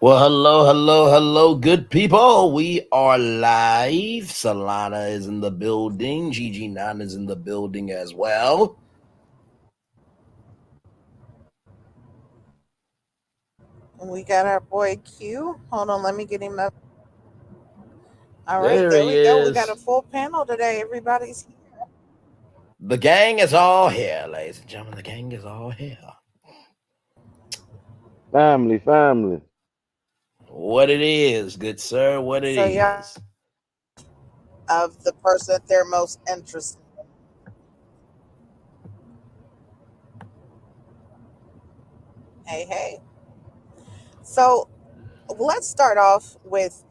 Well, hello, hello, hello, good people. We are live. Solana is in the building. GG9 is in the building as well. We got our boy Q. Hold on, let me get him up. All right, There there he we go. We got a is. full panel today. Everybody's here. The gang is all here, ladies and gentlemen. The gang is all here. Family, family. What it is, good sir, what it So y'all is. of the person that they're most interested in. Hey, hey. So let's start off with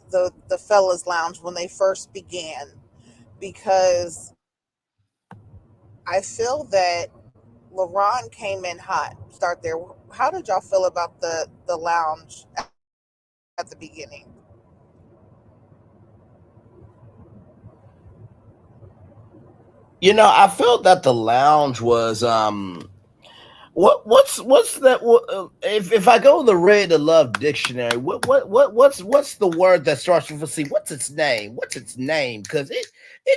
the fellas lounge when they first began because I feel that LaRon came in hot. Start there. How did y'all feel about the lounge at the beginning? I felt that the lounge was what's that? If I go to the Read to Love dictionary, what's the word that starts with a C? What's its name? What's its name? Because it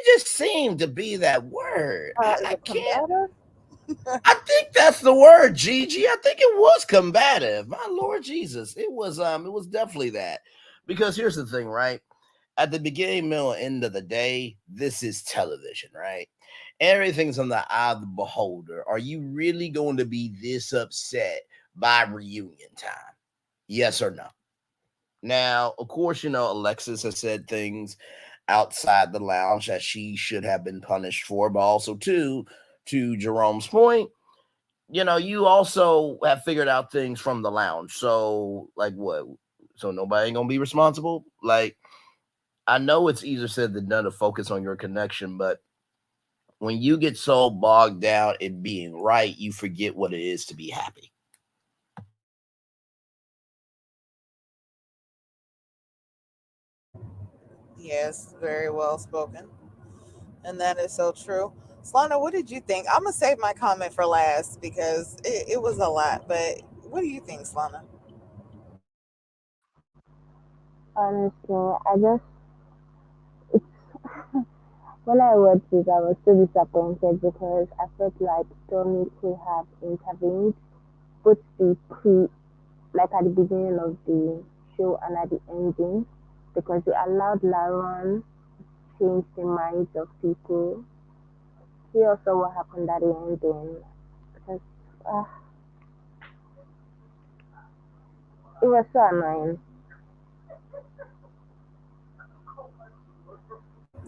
just seemed to be that word. Is I it can't. combative? I think that's the word, Gigi. I think it was combative. My Lord Jesus, it was definitely that. Because here's the thing, right? At the beginning, middle, and end of the day, this is television, right? Everything's on the eye of the beholder. Are you really going to be this upset by reunion time? Yes or no? Now, of course, Alexis has said things outside the lounge that she should have been punished for, but also, too, to Jerome's point, you also have figured out things from the lounge. So, like, what? So nobody ain't gonna be responsible? Like, I know it's easier said than done to focus on your connection, but when you get so bogged down in being right, you forget what it is to be happy. Yes, very well spoken. And that is so true. Slana, what did you think? I'm gonna save my comment for last because it was a lot. But what do you think, Slana? Honestly, I just it's when I watched it, I was so disappointed because I felt like Tommy could have intervened both the pre, like at the beginning of the show and at the ending, because they allowed LaRon change the minds of people. See also what happened at the ending. Because uh, it was so annoying.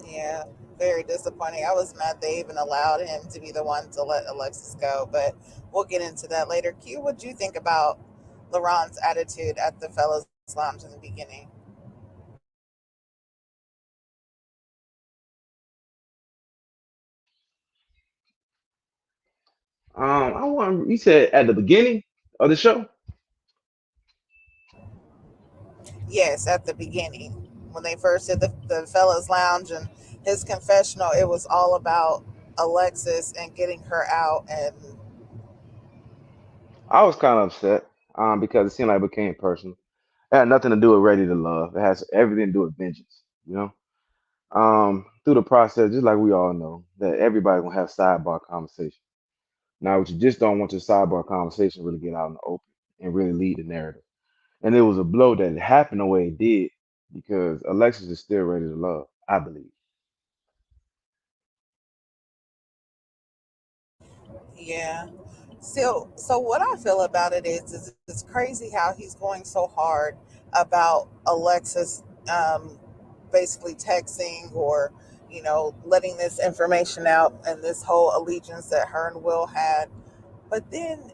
Yeah, very disappointing. I was mad they even allowed him to be the one to let Alexis go, but we'll get into that later. Q, what do you think about LaRon's attitude at the fellas lounge in the beginning? I want you said at the beginning of the show. Yes, at the beginning when they first did the fellas lounge and his confessional, it was all about Alexis and getting her out and I was kind of upset because it seemed like it became personal. It had nothing to do with Ready to Love. It has everything to do with vengeance. Through the process, just like we all know, that everybody gonna have sidebar conversation. Now, what you just don't want your sidebar conversation really get out in the open and really lead the narrative. And it was a blow that it happened the way it did because Alexis is still ready to love, I believe. yeah. So what I feel about it is it's crazy how he's going so hard about Alexis basically texting or letting this information out and this whole allegiance that her and Will had. But then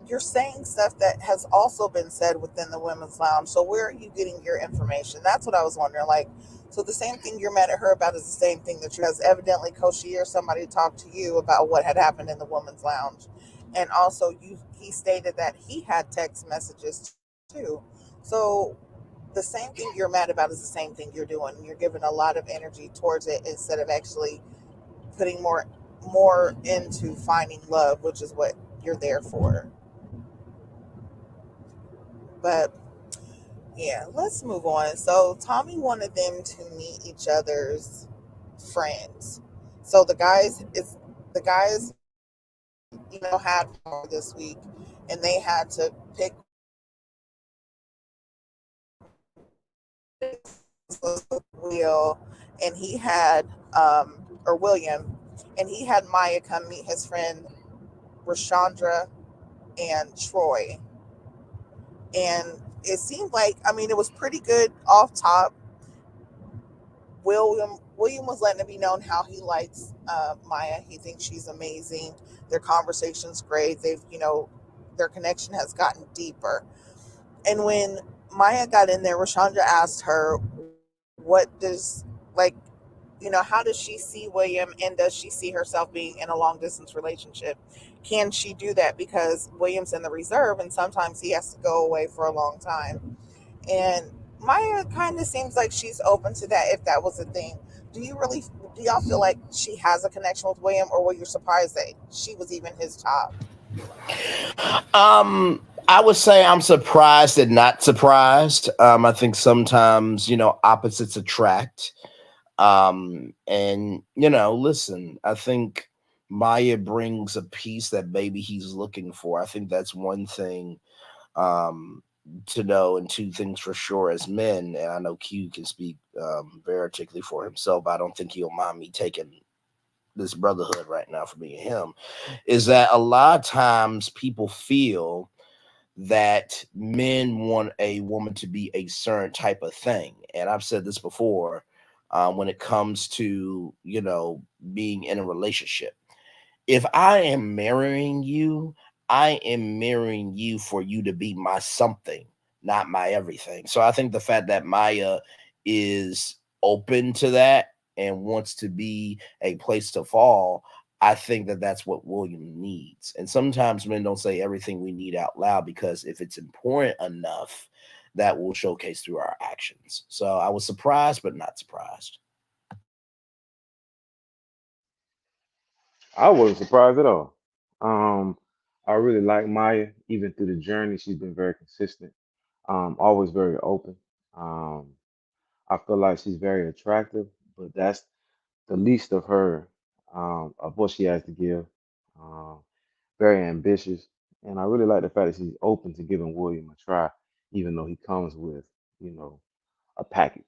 you're saying stuff that has also been said within the women's lounge. So where are you getting your information? That's what I was wondering. Like, so the same thing you're mad at her about is the same thing that you because evidently Koshi or somebody talked to you about what had happened in the women's lounge. And also he stated that he had text messages too. So the same thing you're mad about is the same thing you're doing. You're giving a lot of energy towards it instead of actually putting more into finding love, which is what you're there for. But Yeah, let's move on. So Tommy wanted them to meet each other's friends. So the guys, had power this week, and they had to pick Will, and he had or William, and he had Maya come meet his friend Rashandra and Troy, and it seemed like, I mean, it was pretty good off top. William was letting it be known how he likes Maya. He thinks she's amazing. Their conversation's great. Their connection has gotten deeper. And when Maya got in there, Rashandra asked her, "What does like how does she see William, and does she see herself being in a long distance relationship? Can she do that because William's in the reserve and sometimes he has to go away for a long time?" And Maya kind of seems like she's open to that if that was a thing. Do y'all feel like she has a connection with William, or were you surprised that she was even his top? I would say I'm surprised and not surprised. I think sometimes, opposites attract. And listen, I think Maya brings a piece that maybe he's looking for. I think that's one thing um to know, and two things for sure as men. And I know Q can speak very articulately for himself, but I don't think he'll mind me taking this brotherhood right now for me and him, is that a lot of times people feel that men want a woman to be a certain type of thing. And I've said this before, when it comes to, being in a relationship. If I am marrying you, I am marrying you for you to be my something, not my everything. So I think the fact that Maya is open to that and wants to be a place to fall, I think that that's what William needs. And sometimes men don't say everything we need out loud, because if it's important enough, that will showcase through our actions. So I was surprised, but not surprised. I wasn't surprised at all. Um, I really like Maya, even through the journey. She's been very consistent, always very open. Um, I feel like she's very attractive, but that's the least of her, of what she has to give. Um, very ambitious, and I really like the fact that she's open to giving William a try, even though he comes with, you know, a package.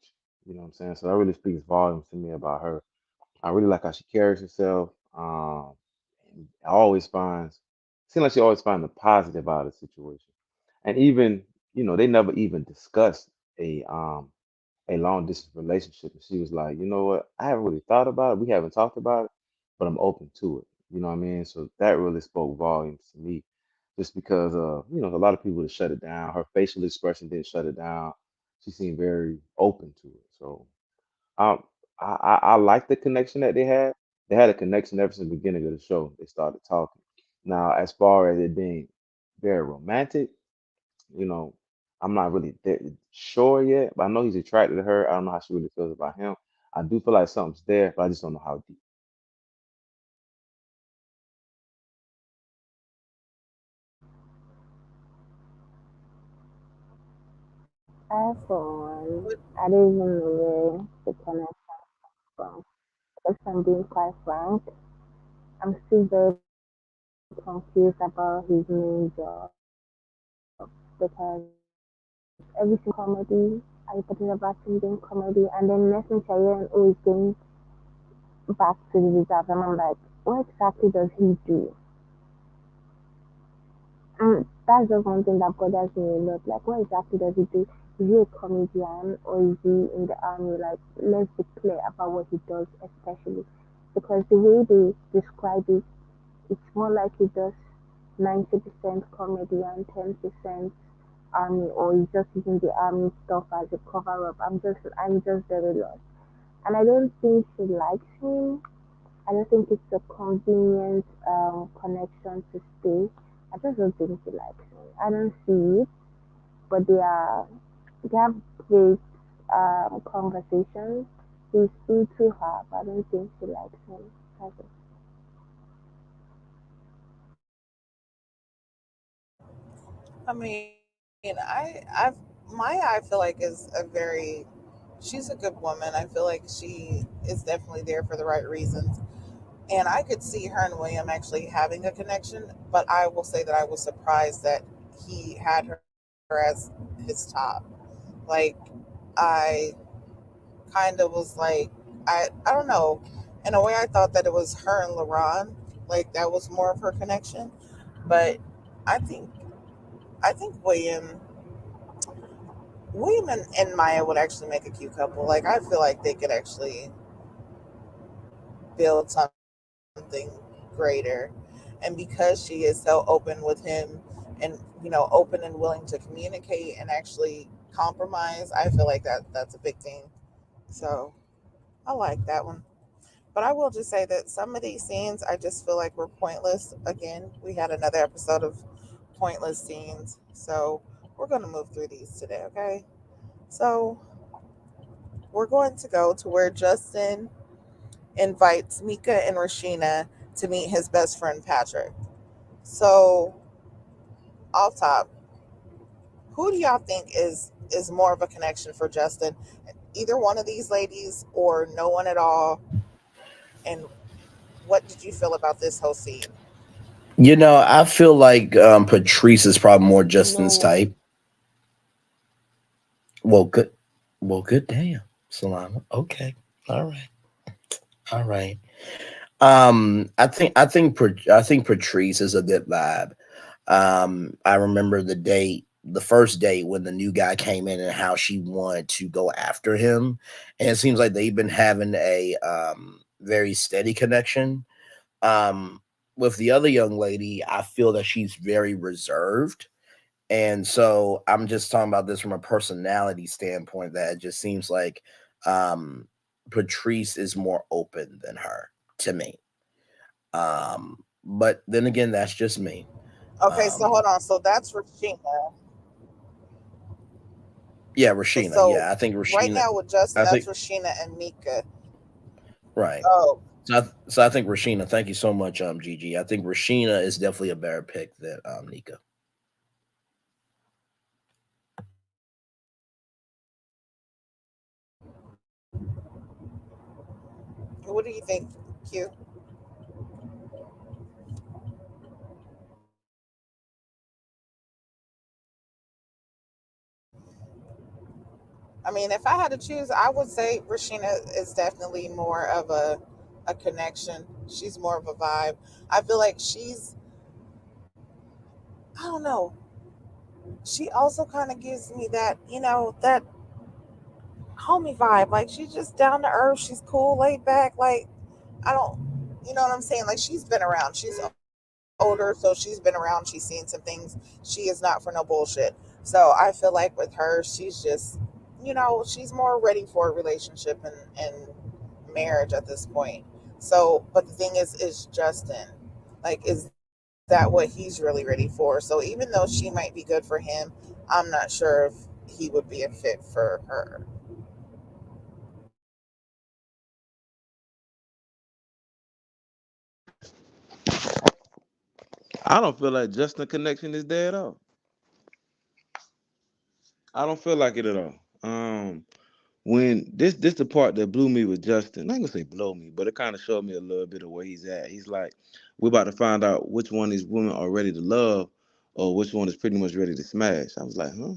You know what I'm saying? So that really speaks volumes to me about her. I really like how she carries herself. And always finds, seems like she always finds the positive out of the situation. And even, they never even discussed a long distance relationship. And she was like, you know what? I haven't really thought about it. We haven't talked about it, but I'm open to it. You know what I mean? So that really spoke volumes to me, just because a lot of people would shut it down. Her facial expression didn't shut it down. She seemed very open to it. So um, I like the connection that they had. They had a connection ever since the beginning of the show. They started talking. Now, as far as it being very romantic, you know, I'm not really sure yet, but I know he's attracted to her. I don't know how she really feels about him. I do feel like something's there, but I just don't know how deep. I, for one, I don't even know where the connection from. If I'm being quite frank, I'm still very confused about his main job because every single comedy, are you talking about him doing comedy, and then next thing I hear, oh, he's going back to the reserve, and I'm like, what exactly does he do? And that's just one thing that bothers me a lot. Like, what exactly does he do? Is he a comedian or is he in the army? Like, let's be clear about what he does, especially because the way they describe it, it's more like he does 90% comedy and 10% army, or he's just using the army stuff as a cover up. I'm just very lost, and I don't think she likes him. I don't think it's a convenient connection to stay. I just don't think she likes me. I don't see it, but they have great conversations. He's into her, but I don't think she likes him. That's it. I mean, Maya, I feel like is a very, she's a good woman. I feel like she is definitely there for the right reasons. And I could see her and William actually having a connection, but I will say that I was surprised that he had her as his top. Like, I kind of was like, I don't know. In a way, I thought that it was her and LaRon, like that was more of her connection. But I think I think William and Maya would actually make a cute couple. Like I feel like they could actually build something greater. And because she is so open with him and open and willing to communicate and actually compromise, I feel like that's a big thing. So I like that one. But I will just say that some of these scenes I just feel like were pointless. Again, we had another episode of pointless scenes. So we're going to move through these today, okay? So we're going to go to where Justin invites Mika and Rashina to meet his best friend Patrick. So, off top, who do y'all think is more of a connection for Justin? Either one of these ladies or no one at all? And what did you feel about this whole scene? I feel like Patrice is probably more Justin's No type. one. Well, good. Well, good. Damn, Salama. Okay. All right. All right. I think Patrice is a good vibe. I remember the first date when the new guy came in and how she wanted to go after him, and it seems like they've been having a very steady connection. Um, with the other young lady, I feel that she's very reserved, and so I'm just talking about this from a personality standpoint. That it just seems like um, Patrice is more open than her to me. But then again, that's just me. Okay, so Um, hold on. So that's Rashina. yeah, Rashina. So Yeah, I think right Rashina. now with Justin, I that's think Rashina and Mika. right. Oh, So I think Rashina. Thank you so much, Gigi. I think Rashina is definitely a better pick than Nika. what do you think, Q? I mean, if I had to choose, I would say Rashina is definitely more of a connection. She's more of a vibe. I feel like I don't know. She also kind of gives me that, that homie vibe. Like she's just down to earth. She's cool, laid back. Like I don't, you know what I'm saying? Like she's been around. She's older, so she's been around. She's seen some things. She is not for no bullshit. So I feel like with her, she's just, she's more ready for a relationship and marriage at this point. So, but the thing is Justin. Like, is that what he's really ready for? So even though she might be good for him, I'm not sure if he would be a fit for her. I don't feel like Justin connection is there at all. I don't feel like it at all. When this the part that blew me with Justin. I ain't gonna say blow me, but it kind of showed me a little bit of where he's at. He's like, we're about to find out which one of these women are ready to love, or which one is pretty much ready to smash. I was like, huh?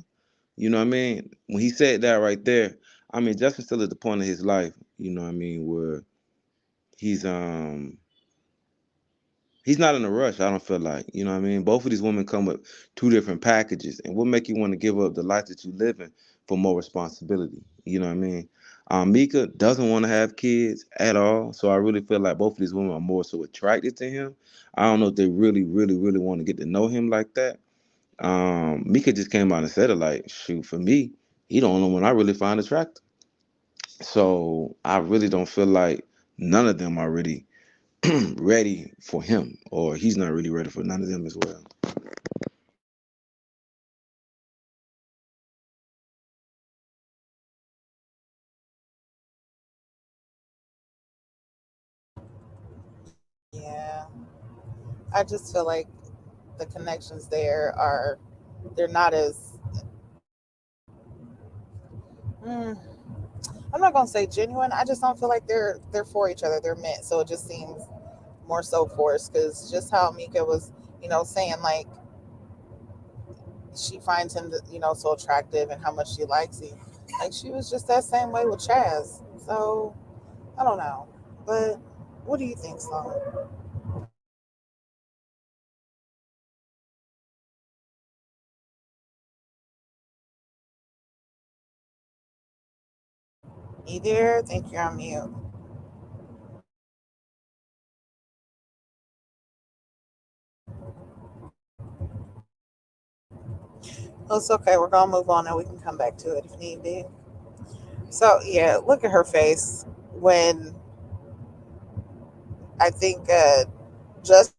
You know what I mean? When he said that right there, I mean Justin's still at the point of his life, you know what I mean, where he's he's not in a rush. I don't feel like, you know what I mean. Both of these women come with two different packages, and what make you want to give up the life that you live in for more responsibility? You know what I mean. Mika doesn't want to have kids at all, so I really feel like both of these women are more so attracted to him. I don't know if they really, really, really want to get to know him like that. Mika just came out and said it like, shoot, for me, he the only one I really find attractive. So I really don't feel like none of them are really ready for him, or he's not really ready for none of them as well. Yeah, I just feel like the connections there are they're not as mm, I'm not gonna say genuine. I just don't feel like they're for each other. They're meant. So it just seems more so forced because just how Mika was, saying like she finds him, so attractive and how much she likes him. Like she was just that same way with Chaz. So I don't know, but what do you think, Sloan? You there? Think you're on mute. Oh, it's okay. We're gonna move on and we can come back to it if need be. So yeah, look at her face when I think Justin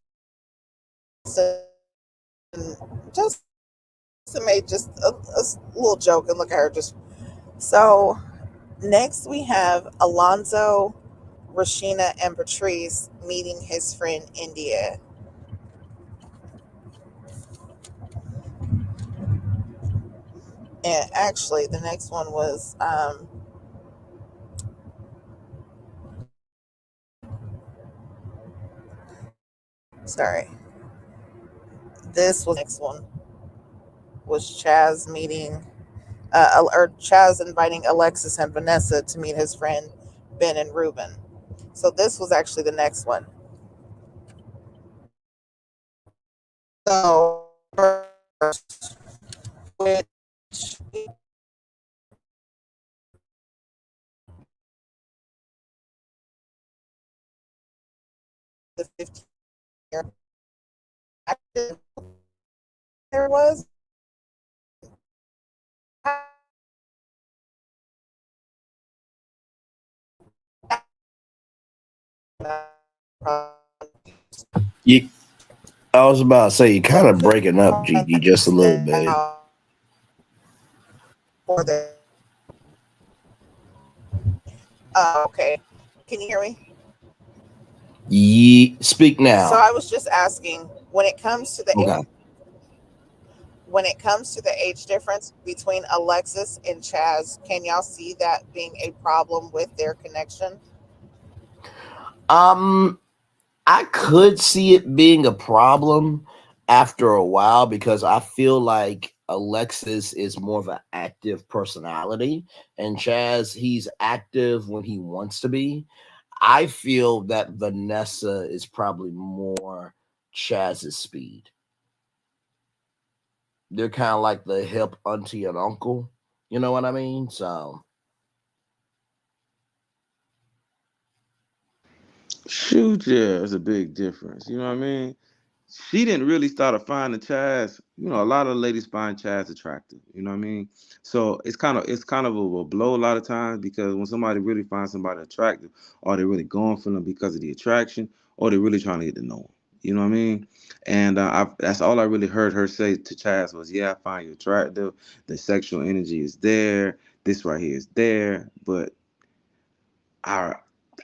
made just a little joke and look at her just. So next we have Alonzo, Rashina, and Patrice meeting his friend India. And actually, the next one was sorry, this was the next one was Chaz meeting or Chaz inviting Alexis and Vanessa to meet his friend Ben and Ruben. So this was actually the next one. So first, which the 15 year there was You, I was about to say you kind so of could breaking up, Gigi, just a little bit. for the okay. Can you hear me? Speak So now. I was just asking Okay. when it comes to the age difference between Alexis and Chaz, can y'all see that being a problem with their connection? Um, I could see it being a problem after a while because I feel like Alexis is more of an active personality, and Chaz, he's active when he wants to be. I feel that Vanessa is probably more Chaz's speed. They're kind of like the hip auntie and uncle. You know what I mean? So, Shoot, yeah, it's a big difference. You know what I mean? She didn't really start to find the Chaz. You know, a lot of ladies find Chaz attractive. You know what I mean? So it's kind of a blow a lot of times because when somebody really finds somebody attractive, are they really going for them because of the attraction, or they really trying to get to know them? You know what I mean? And that's all I really heard her say to Chaz was, "Yeah, I find you attractive. The sexual energy is there. This right here is there, but I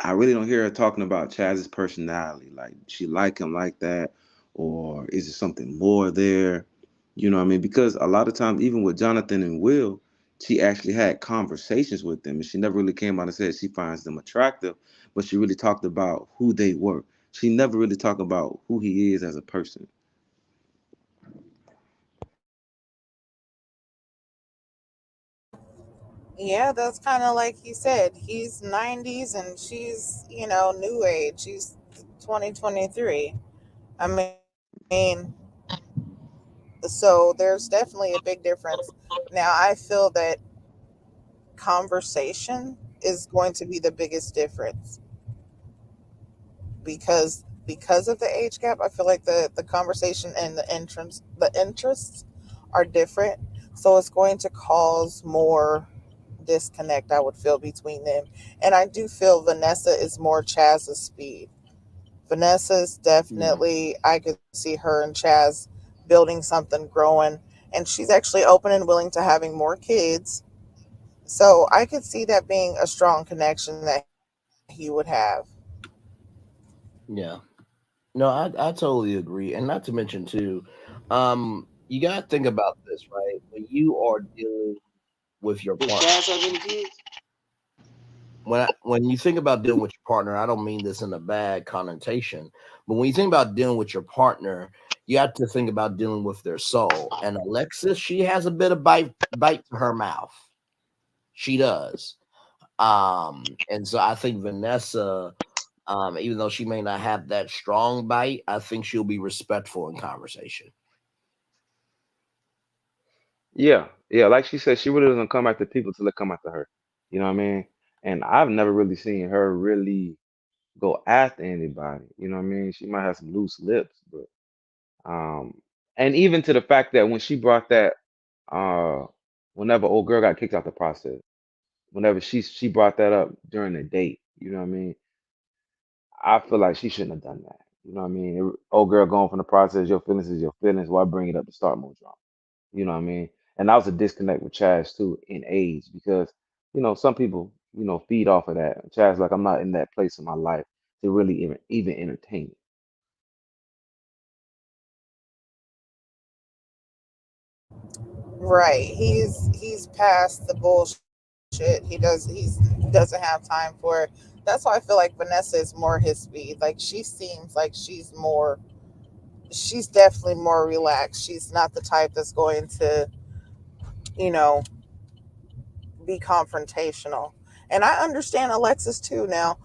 I really don't hear her talking about Chaz's personality. Like she like him like that, or is there something more there? You know what I mean? Because a lot of times, even with Jonathan and Will, she actually had conversations with them, and she never really came out and said she finds them attractive, but she really talked about who they were. She never really talked about who he is as a person. Yeah, that's kind of like he said. He's 90s and she's, new age. She's 2023. I mean, so there's definitely a big difference. Now, I feel that conversation is going to be the biggest difference because of the age gap. I feel like the conversation and the interests are different, so it's going to cause more disconnect, I would feel, between them. And I do feel Vanessa is more Chaz's speed. Vanessa's Yeah. definitely, I could see her and Chaz building something, growing, and she's actually open and willing to having more kids. So I could see that being a strong connection that he would have. yeah. No, I totally agree. And not to mention too, you gotta think about this, right? When you are dealing with your Does partner. Chaz have any kids? When you think about dealing with your partner, I don't mean this in a bad connotation, but when you think about dealing with your partner, you have to think about dealing with their soul. And Alexis, she has a bit of bite to her mouth. She does. And so I think Vanessa, even though she may not have that strong bite, I think she'll be respectful in conversation. Yeah, yeah. Like she said, she really doesn't come after people till they come after her. You know what I mean? And I've never really seen her really go after anybody. You know what I mean? She might have some loose lips, but um, and even to the fact that when she brought that, uh, whenever old girl got kicked out the process, whenever she brought that up during the date, you know what I mean? I feel like she shouldn't have done that. You know what I mean? Old girl going from the process, your feelings is your feelings. Why bring it up to start more drama? You know what I mean? And that was a disconnect with Chaz too in age because, some people, feed off of that. Chaz, like, I'm not in that place in my life to really even entertain it. Right. He's past the bullshit. He doesn't have time for it. That's why I feel like Vanessa is more his speed. Like she seems like she's definitely more relaxed. She's not the type that's going to, you know, be confrontational. And I understand Alexis too now.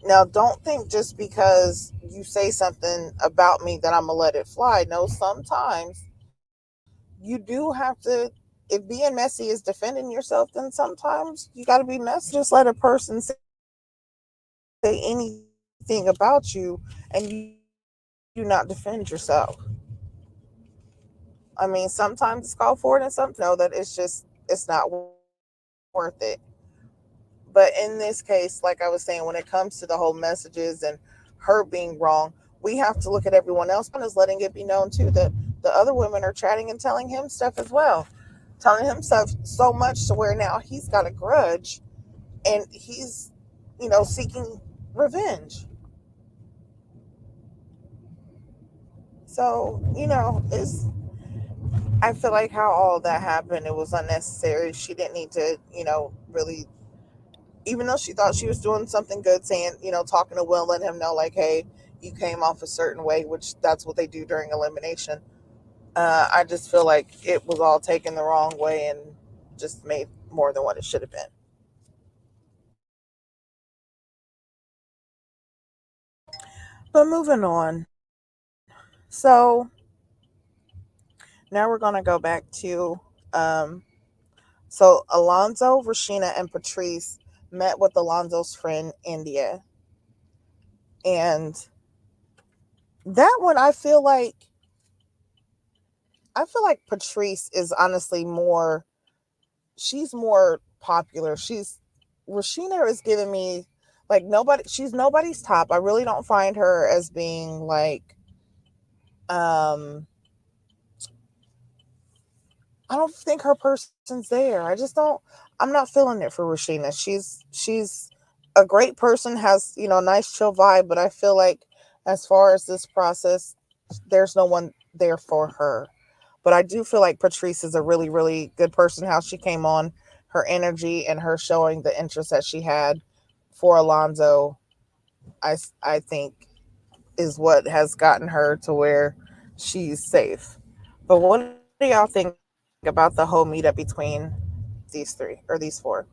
Now don't think just because you say something about me that I'm gonna let it fly. No, sometimes you do have to, if being messy is defending yourself, then sometimes you got to be messy. Just let a person say anything about you and you not defend yourself. I mean, sometimes it's called for it and sometimes no, that it's just, it's not worth it. But in this case, like I was saying, when it comes to the whole messages and her being wrong, we have to look at everyone else. One is letting it be known too that the other women are chatting and telling him stuff as well, telling him stuff so much to where now he's got a grudge and he's, seeking revenge. So, it's, I feel like how all that happened, it was unnecessary. She didn't need to, really, even though she thought she was doing something good, saying, talking to Will, letting him know, like, hey, you came off a certain way, which that's what they do during elimination. I just feel like it was all taken the wrong way and just made more than what it should have been. But moving on. So now we're going to go back to um, so Alonzo, Rashina, and Patrice met with Alonzo's friend India. And that one I feel like Patrice is honestly more, she's more popular. Rashina is giving me like nobody, she's nobody's top. I really don't find her as being like um I don't think her person's there. I just don't, I'm not feeling it for Rashina. She's a great person, has, nice chill vibe, but I feel like as far as this process, there's no one there for her. But I do feel like Patrice is a really, really good person. How she came on, her energy and her showing the interest that she had for Alonzo, I think is what has gotten her to where she's safe. But what do y'all think about the whole meetup between these three or these four?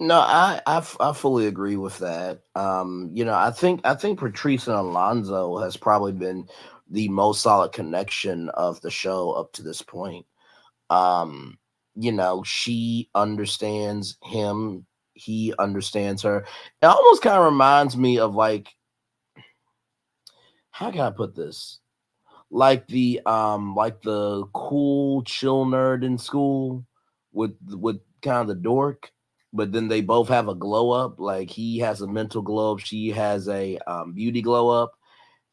No, I fully agree with that. I think Patrice and Alonzo has probably been the most solid connection of the show up to this point. Um, she understands him, he understands her. It almost kind of reminds me of, like, how can I put this? Like the cool chill nerd in school with kind of the dork, but then they both have a glow up. Like, he has a mental glow up, she has a beauty glow up.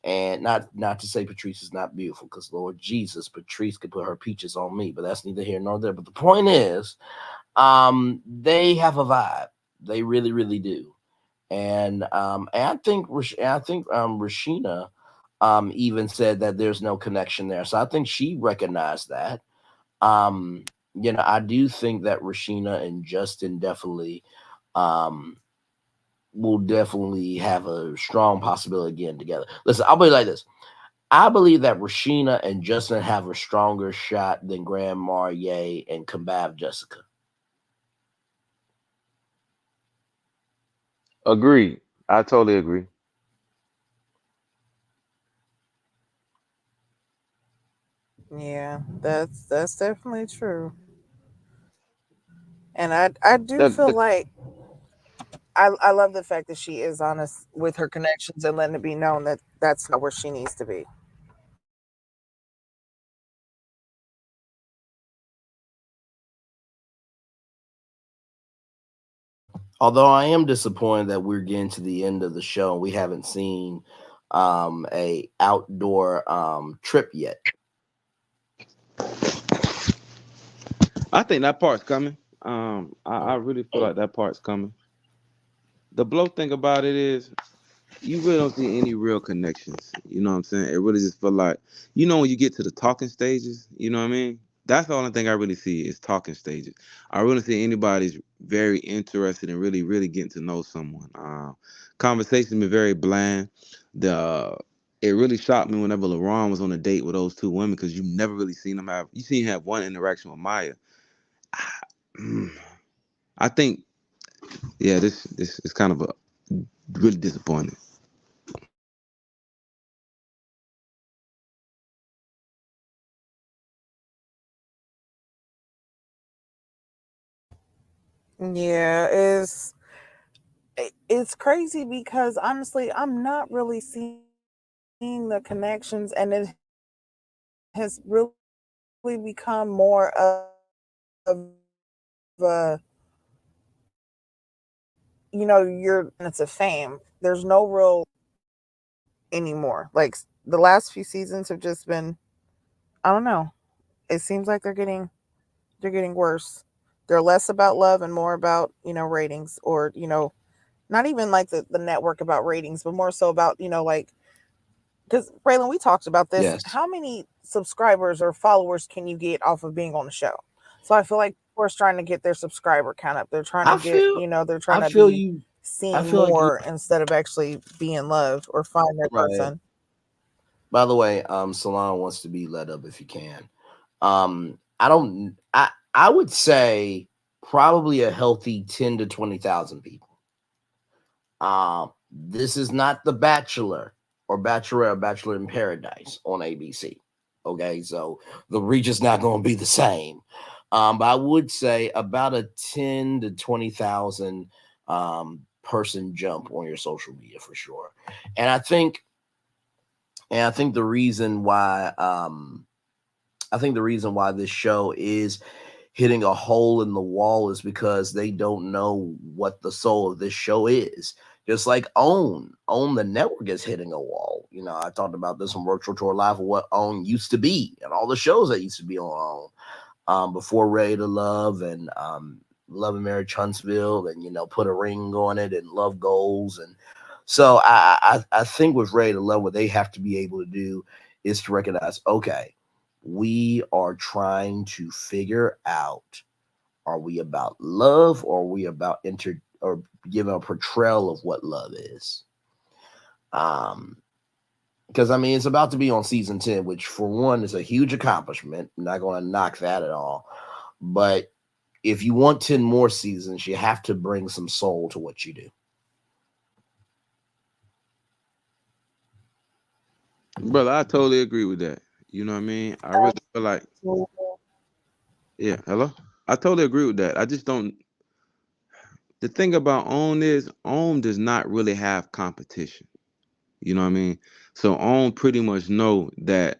And not to say Patrice is not beautiful, because Lord Jesus, Patrice could put her peaches on me, but that's neither here nor there. But the point is, they have a vibe. They really, really do. And I think Rashina even said that there's no connection there. So I think she recognized that. Um I do think that Rashina and Justin definitely um will definitely have a strong possibility of getting together. Listen, I'll be like this. I believe that Rashina and Justin have a stronger shot than Grand Marnier and Kebab Jessica. Agreed. I totally agree. Yeah, that's definitely true. And I do That, feel that like I love the fact that she is honest with her connections and letting it be known that that's not where she needs to be. Although I am disappointed that we're getting to the end of the show and we haven't seen a outdoor trip yet. I think that part's coming. I really feel like that part's coming. The blow thing about it is you really don't see any real connections. You know what I'm saying? It really just feel like, when you get to the talking stages, you know what I mean? That's the only thing I really see is talking stages. I really see anybody's very interested in really, really getting to know someone. Conversation been very bland. The It really shocked me whenever LaRon was on a date with those two women because you never really seen them have. You seen him have one interaction with Maya. I think, yeah, this is kind of a really disappointing. Yeah, it's crazy because honestly, I'm not really seeing the connections, and it has really become more of your minutes of fame. There's no real anymore. Like the last few seasons have just been, I don't know. It seems like they're getting worse. They're less about love and more about, ratings, or, not even like the network about ratings, but more so about, like, because Braylon, we talked about this. Yes. How many subscribers or followers can you get off of being on the show? So I feel like people are trying to get their subscriber count up. They're trying to I get, feel they're trying I to feel be you I seen feel like you more instead of actually being loved or find their right. person. By the way, Salon wants to be let up if you can. I would say probably a healthy 10 to 20,000 people. This is not The Bachelor or Bachelorette or Bachelor in Paradise on ABC. Okay, so the reach is not going to be the same. But I would say about a 10 to 20,000 person jump on your social media for sure. And I think the reason why this show is hitting a hole in the wall is because they don't know what the soul of this show is. Just like Own the network is hitting a wall. I talked about this on Virtual Tour Live of what Own used to be and all the shows that used to be on Own before Ready to Love and Love and Marriage Huntsville and Put a Ring on It and Love Goals. And so I think with Ready to Love, what they have to be able to do is to recognize, okay, we are trying to figure out, are we about love or are we about or giving a portrayal of what love is? Um, because I mean it's about to be on season 10, which for one is a huge accomplishment. I'm not gonna knock that at all. But if you want 10 more seasons, you have to bring some soul to what you do. Brother, I totally agree with that. You know what I mean? I really feel like, yeah, hello? I totally agree with that. I just don't. The thing about OWN does not really have competition. You know what I mean? So OWN pretty much know that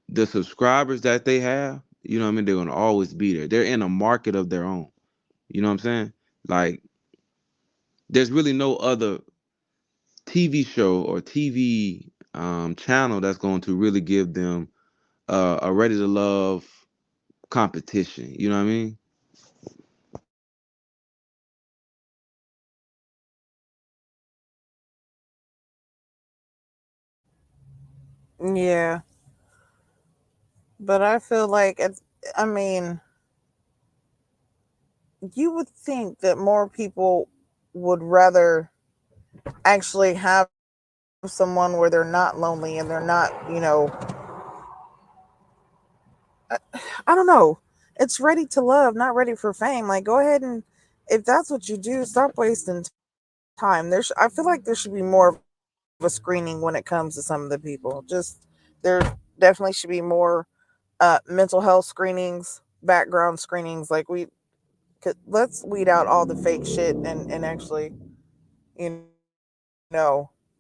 the subscribers that they have, you know what I mean, they're gonna always be there. They're in a market of their own. You know what I'm saying? Like, there's really no other TV show or TV channel that's going to really give them a ready to love competition. You know what I mean? Yeah, but I feel like I mean, you would think that more people would rather actually have someone where they're not lonely and they're not, I don't know. It's ready to love, not ready for fame. Like, go ahead and if that's what you do, stop wasting time. I feel like there should be more of a screening when it comes to some of the people. There definitely should be more mental health screenings, background screenings. Like let's weed out all the fake shit and actually,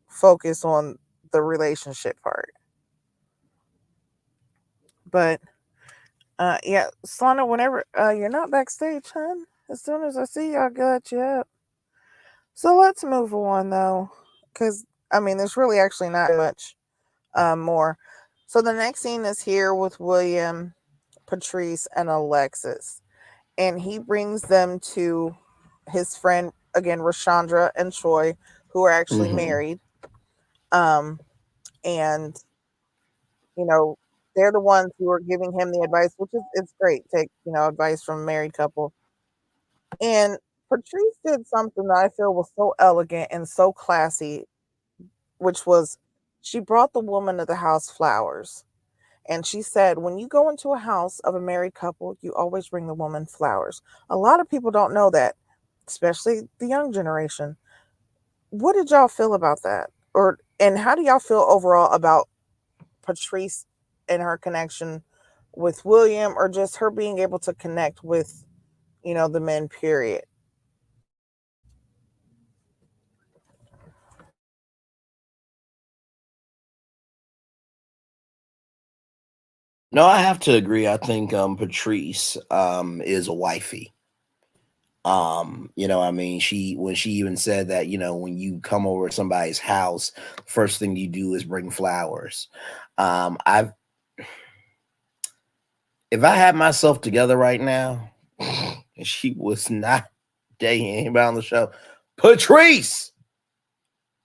focus on the relationship part. But yeah, Slana, whenever you're not backstage, hun, as soon as I see you, I'll get you up. So let's move on though, because I mean, there's really actually not much more. So the next scene is here with William, Patrice, and Alexis, and he brings them to his friend again, Rashandra and Troy, who are actually Mm-hmm. married. Um, and you know, they're the ones who are giving him the advice, which is it's great. Take advice from a married couple. And Patrice did something that I feel was so elegant and so classy, which was she brought the woman of the house flowers. And she said, when you go into a house of a married couple, you always bring the woman flowers. A lot of people don't know that, especially the young generation. What did y'all feel about that? And how do y'all feel overall about Patrice and her connection with William, or just her being able to connect with, the men, period? No, I have to agree. I think Patrice is a wifey. I mean, she when she even said that, when you come over to somebody's house, first thing you do is bring flowers. I've If I had myself together right now, and she was not dating anybody on the show, Patrice.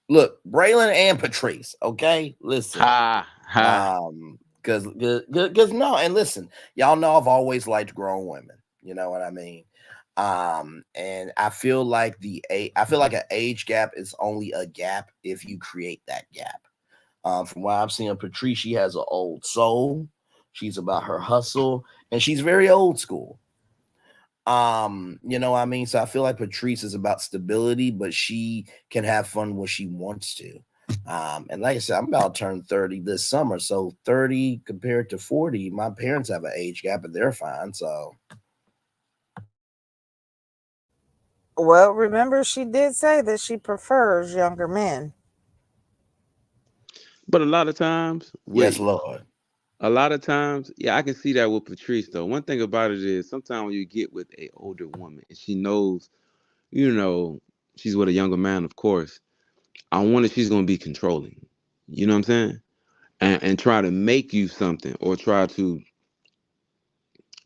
Look, Braylon and Patrice. Okay, listen. Ha ha. Because no, and listen, y'all know I've always liked grown women. You know what I mean? And I feel like an age gap is only a gap if you create that gap. From what I've seen of Patrice, she has an old soul. She's about her hustle, and she's very old school. You know what I mean? So I feel like Patrice is about stability, but she can have fun when she wants to. And like I said, I'm about to turn 30 this summer. So 30 compared to 40, my parents have an age gap and they're fine. So Well, remember, she did say that she prefers younger men. But a lot of times, yes, Lord. yeah, I can see that with Patrice though. One thing about it is sometimes when you get with a older woman and she knows, you know, she's with a younger man, of course. I wonder if she's gonna be controlling. You know what I'm saying? And try to make you something or try to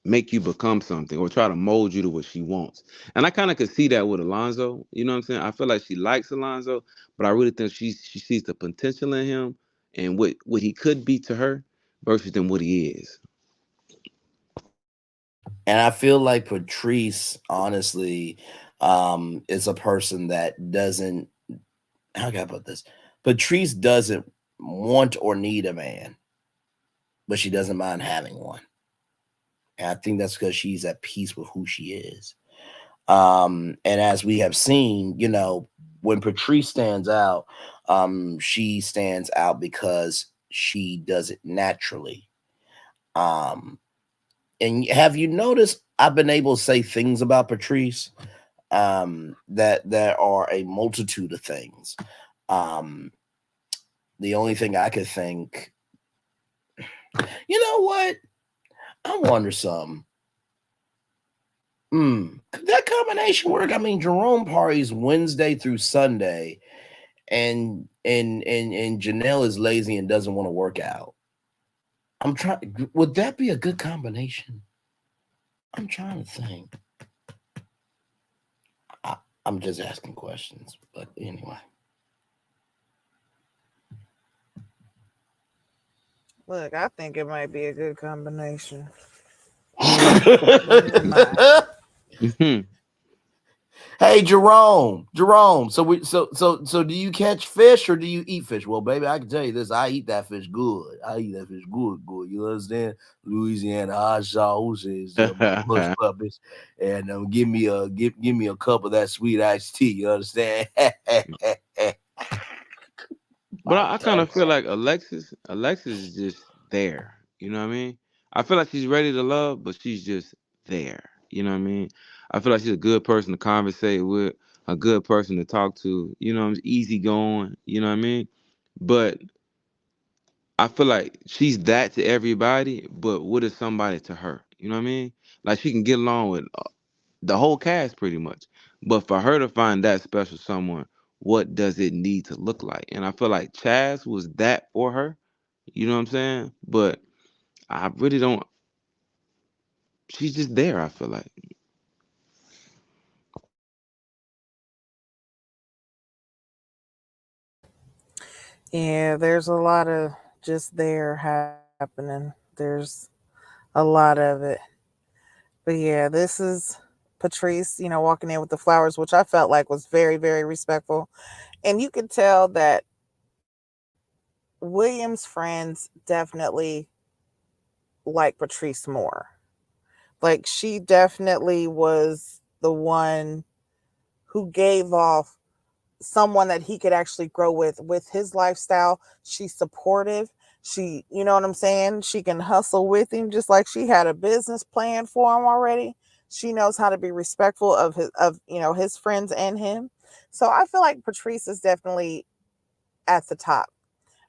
make you become something or try to mold you to what she wants. And I kind of could see that with Alonzo. You know what I'm saying? I feel like she likes Alonzo, but I really think she sees the potential in him and what he could be to her versus than what he is. And I feel like Patrice, honestly, is a person that doesn't, how can I put this? Patrice doesn't want or need a man, but she doesn't mind having one. And I think that's because she's at peace with who she is. And as we have seen, when Patrice stands out, she stands out because she does it naturally. Um, and have you noticed I've been able to say things about Patrice that there are a multitude of things. Um, the only thing I could think, you know what? I wonder something. Could that combination work? I mean, Jerome parties Wednesday through Sunday, and Janelle is lazy and doesn't want to work out. I'm trying. Would that be a good combination? I'm trying to think. I, I'm just asking questions, but anyway. Look, I think it might be a good combination. My. Mhm. Hey, Jerome. So do you catch fish or do you eat fish? Well, baby, I can tell you this: I eat that fish good. I eat that fish good, good. You understand? Louisiana hot sauce is my hush puppies, and give me a cup of that sweet iced tea. You understand? But My I kind of God. feel like Alexis is just there. You know what I mean? I feel like she's ready to love, but she's just there. You know what I mean? I feel like she's a good person to conversate with, a good person to talk to. You know, easy going. You know what I mean? But I feel like she's that to everybody, but what is somebody to her? You know what I mean? Like she can get along with the whole cast pretty much. But for her to find that special someone, what does it need to look like? And I feel like Chaz was that for her. You know what I'm saying? But I really don't. She's just there. I feel like. Yeah, there's a lot of just there happening. There's a lot of it. But yeah, this is Patrice, walking in with the flowers, which I felt like was very, very respectful. And you could tell that William's friends definitely like Patrice more. Like she definitely was the one who gave off someone that he could actually grow with his lifestyle. She's supportive. She, you know what I'm saying? She can hustle with him just like she had a business plan for him already. She knows how to be respectful of his friends and him. So I feel like Patrice is definitely at the top.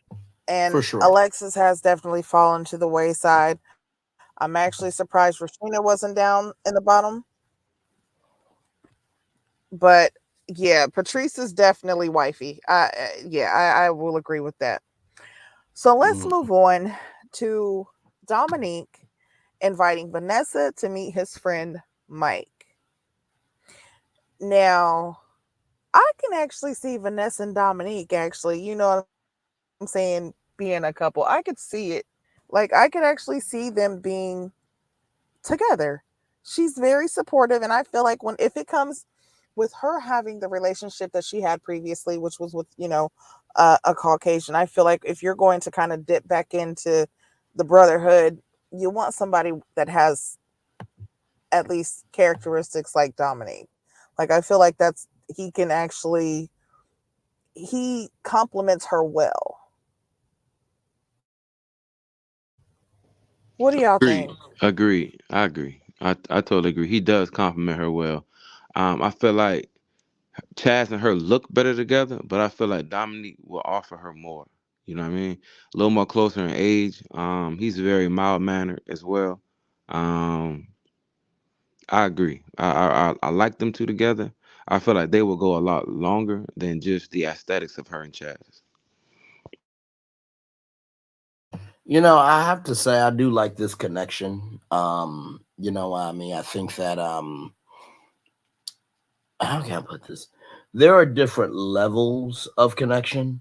For And sure. Alexis has definitely fallen to the wayside. I'm actually surprised Rashina wasn't down in the bottom, but yeah, Patrice is definitely wifey. I will agree with that. So let's Mm. move on to Dominique inviting Vanessa to meet his friend Mike. Now, I can actually see Vanessa and Dominique actually, you know what I'm saying, being a couple. I could see it. Like I could actually see them being together. She's very supportive, and I feel like when if it comes with her having the relationship that she had previously, which was with a Caucasian, I feel like if you're going to kind of dip back into the brotherhood, you want somebody that has at least characteristics like Dominique. Like I feel like that's he can actually he compliments her well. What do y'all think? Agree. Agree. I agree. I totally agree. He does compliment her well. I feel like Chaz and her look better together, but I feel like Dominique will offer her more. You know what I mean? A little more closer in age. He's very mild mannered as well. Um, I agree. I like them two together. I feel like they will go a lot longer than just the aesthetics of her and Chaz. I have to say I do like this connection. I mean, I think that how can I put this? There are different levels of connection.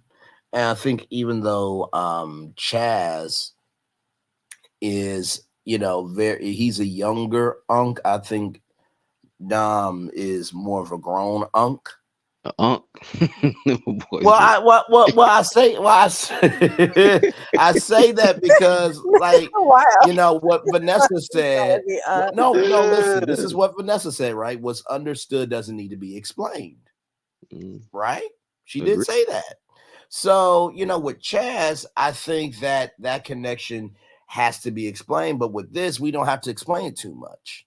And I think even though Chaz is, very he's a younger unk, I think Dom is more of a grown unk. Unk. Well, Boys. I say that because like Wow. what Vanessa He's said. gonna be No, no, listen. This is what Vanessa said. Right, what's understood doesn't need to be explained. Mm, Right, she did agree. say that. So with Chaz, I think that that connection has to be explained. But with this, we don't have to explain it too much.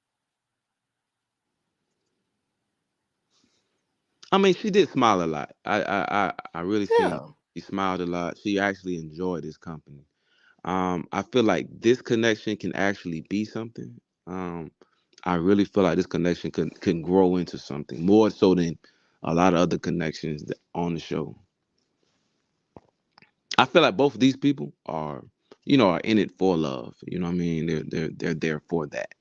I mean, she did smile a lot. I really seen Yeah. she smiled a lot. She actually enjoyed his company. I feel like this connection can actually be something. Um, I really feel like this connection can grow into something more so than a lot of other connections on the show. I feel like both of these people are in it for love. You know what I mean? They're there for that.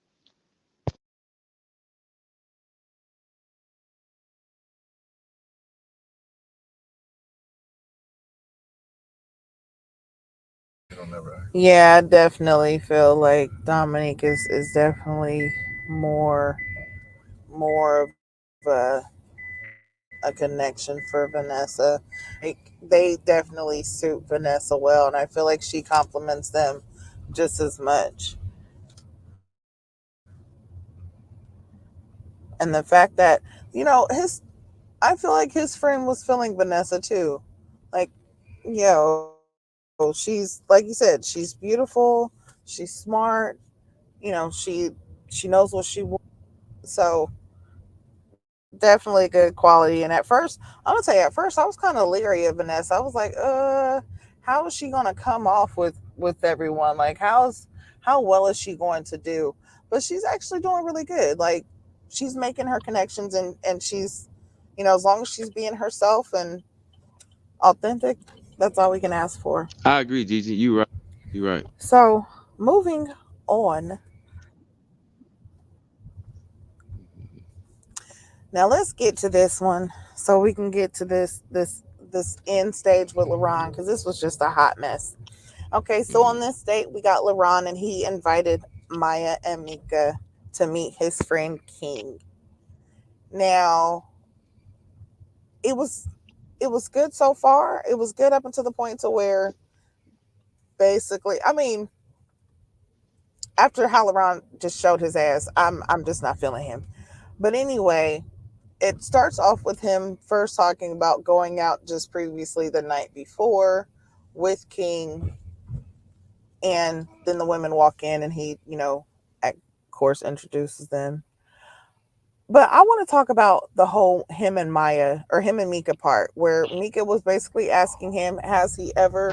Yeah, I definitely feel like Dominique is definitely more more of a connection for Vanessa. Like they definitely suit Vanessa well, and I feel like she compliments them just as much. And the fact that his I feel like his friend was feeling Vanessa too. Like, she's like you said, she's beautiful, she's smart, she knows what she wants. So definitely good quality. And at first, I'm gonna tell you, at first I was kind of leery of Vanessa. I was like, how is she gonna come off with everyone? Like, how well is she going to do? But she's actually doing really good. Like, she's making her connections, and she's, as long as she's being herself and authentic, that's all we can ask for. I agree, Gigi. You right. You right. So moving on. Now let's get to this one so we can get to this end stage with LaRon because this was just a hot mess. Okay, so on Mhm. this date we got LaRon and he invited Mya and Mieka to meet his friend King. Now it was it was good so far. It was good up until the point to where basically, I mean, after how LaRon just showed his ass, I'm just not feeling him. But anyway, it starts off with him first talking about going out just previously the night before with King, and then the women walk in and he, of course, introduces them. But I want to talk about the whole him and Mya or him and Mika part, where Mika was basically asking him, has he ever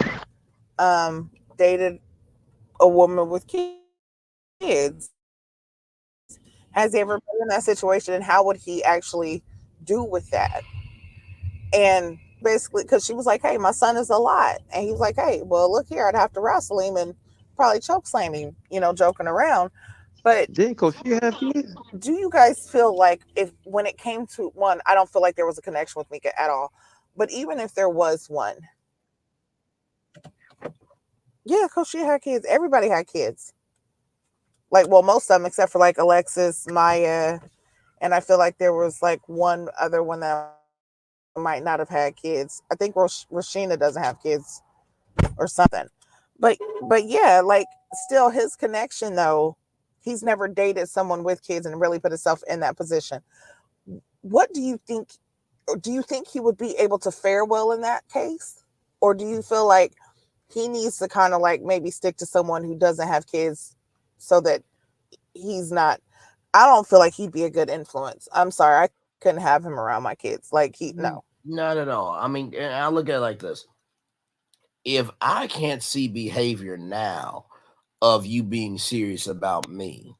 dated a woman with kids? Has he ever been in that situation, and how would he actually do with that? And basically, because she was like, "Hey, my son is a lot," and he was like, "Hey, well, look here, I'd have to wrestle him and probably choke slam him," joking around. But Didn't Coach have kids? do you guys feel like if when it came to one, I don't feel like there was a connection with Mika at all. But even if there was one, yeah, Coach, she had kids. Everybody had kids. Like, well, most of them except for like Alexis, Mya, and I feel like there was like one other one that might not have had kids. I think Rashina doesn't have kids or something. But yeah, like still his connection though, he's never dated someone with kids and really put himself in that position. What do you think? Do you think he would be able to fare well in that case, or do you feel like he needs to kind of like maybe stick to someone who doesn't have kids so that he's not? I don't feel like he'd be a good influence. I'm sorry, I couldn't have him around my kids. Like he no. Not at all. I mean, and I look at it like this: if I can't see behavior now of you being serious about me,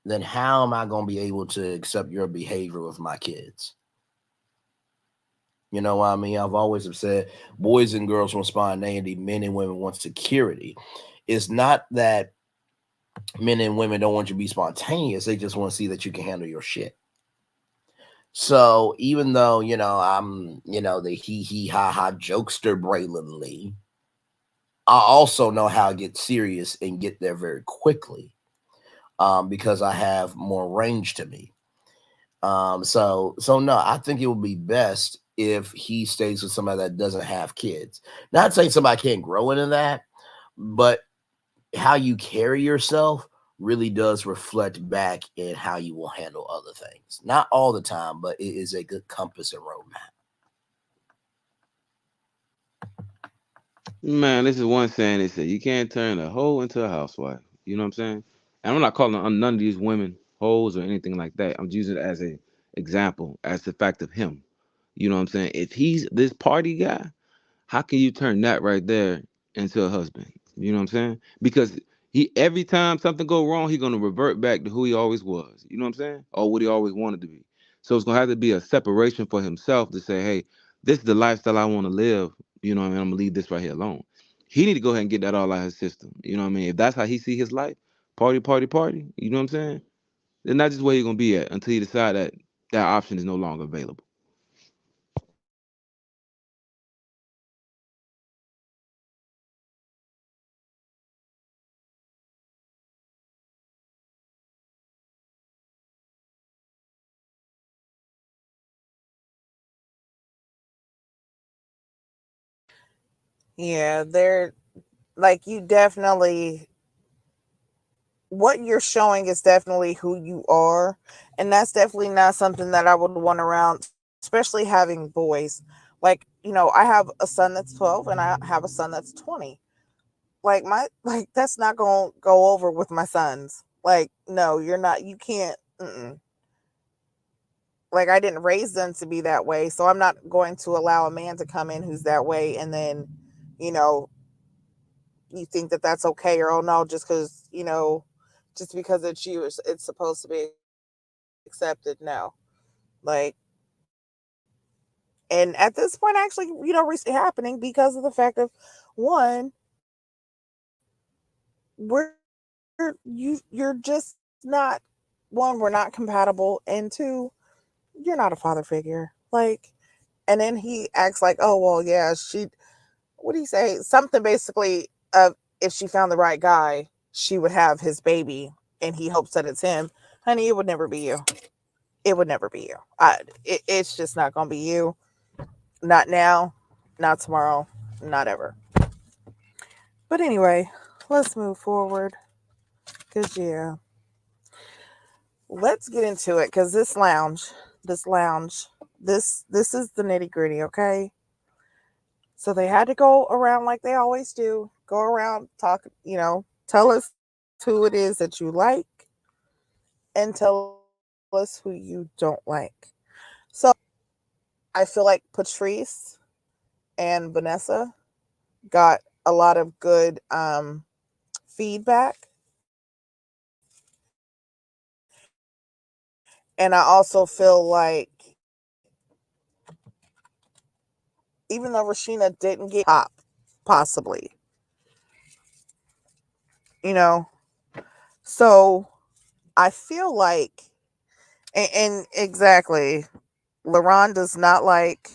then how am I going to be able to accept your behavior with my kids? You know what I mean? I've always have said boys and girls want spontaneity, men and women want security. It's not that men and women don't want you to be spontaneous, they just want to see that you can handle your shit. So even though, I'm, the hee ha ha jokester Braylon Lee, I also know how to get serious and get there very quickly, because I have more range to me. So no, I think it would be best if he stays with somebody that doesn't have kids. Not saying somebody can't grow into that, but how you carry yourself really does reflect back in how you will handle other things. Not all the time, but it is a good compass and roadmap. Man, this is one saying they say you can't turn a hoe into a housewife. You know what I'm saying? And I'm not calling none of these women hoes or anything like that. I'm using it as a example, as the fact of him. You know what I'm saying? If he's this party guy, how can you turn that right there into a husband? You know what I'm saying? Because he every time something go wrong, he gonna revert back to who he always was. You know what I'm saying? Or what he always wanted to be. So it's gonna have to be a separation for himself to say, hey, this is the lifestyle I want to live. You know what I mean? I'm gonna leave this right here alone. He need to go ahead and get that all out of his system. You know what I mean? If that's how he see his life, party, party, party. You know what I'm saying? Then that's just where he gonna be at until he decide that that option is no longer available. Yeah, they're like you definitely what you're showing is definitely who you are, and that's definitely not something that I would want around, especially having boys. Like, I have a son that's 12 and I have a son that's 20. Like that's not going to go over with my sons. Like, no, you're not, you can't. Like, I didn't raise them to be that way, so I'm not going to allow a man to come in who's that way, and then, you know, you think that that's okay, or oh no, just because it's you, it's supposed to be accepted. No, like, and at this point, actually, recently happening because of the fact of one, you're just not, one, we're not compatible, and two, you're not a father figure. Like, and then he acts like, oh well, yeah, what do you say? Something basically of, if she found the right guy, she would have his baby, and he hopes that it's him. Honey, it would never be you. It would never be you. It's just not gonna be you. Not now, not tomorrow, not ever. But anyway, let's move forward. Cause yeah, let's get into it. Cause this lounge, this is the nitty gritty. Okay, so they had to go around like they always do. Go around, talk. Tell us who it is that you like, and tell us who you don't like. So I feel like Patrice and Vanessa got a lot of good feedback, and I also feel like, even though Rashina didn't get top, possibly, you know, so I feel like, and exactly, LaRon does not like,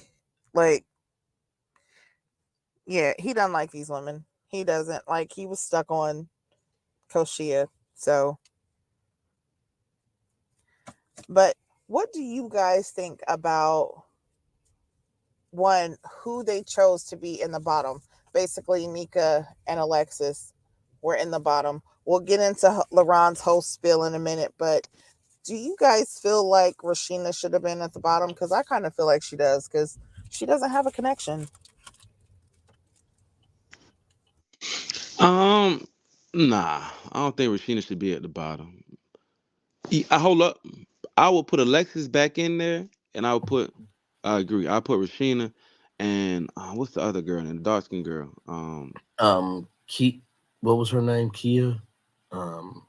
yeah, he doesn't like these women. He doesn't like. He was stuck on Koshia. So, but what do you guys think about, one, who they chose to be in the bottom? Basically, Mieka and Alexis were in the bottom. We'll get into LaRon's whole spill in a minute, but do you guys feel like Rashina should have been at the bottom? Because I kind of feel like she does, because she doesn't have a connection. Um, nah, I don't think Rashina should be at the bottom. I hold up. I will put Alexis back in there, and I will put. I agree. I put Rashina, and what's the other girl? And the dark skin girl. Key, what was her name? Kia. Um,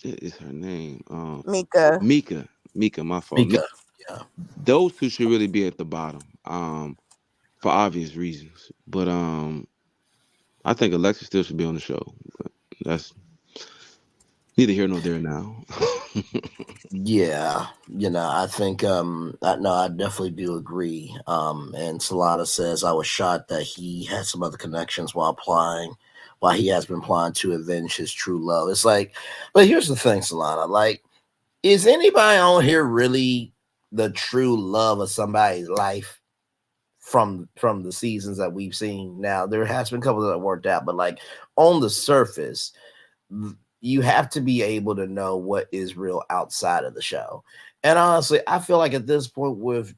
What is her name? Mika. Mika. Mika. My fault. Mika. Yeah. Those two should really be at the bottom. For obvious reasons. But I think Alexis still should be on the show. But that's neither here nor there now. Yeah, I think no, I definitely do agree. And Solana says I was shocked that he had some other connections while he has been applying to avenge his true love. It's like, but here's the thing, Solana, like, is anybody on here really the true love of somebody's life from the seasons that we've seen? Now there has been a couple that worked out, but like on the surface, you have to be able to know what is real outside of the show. And honestly, I feel like at this point with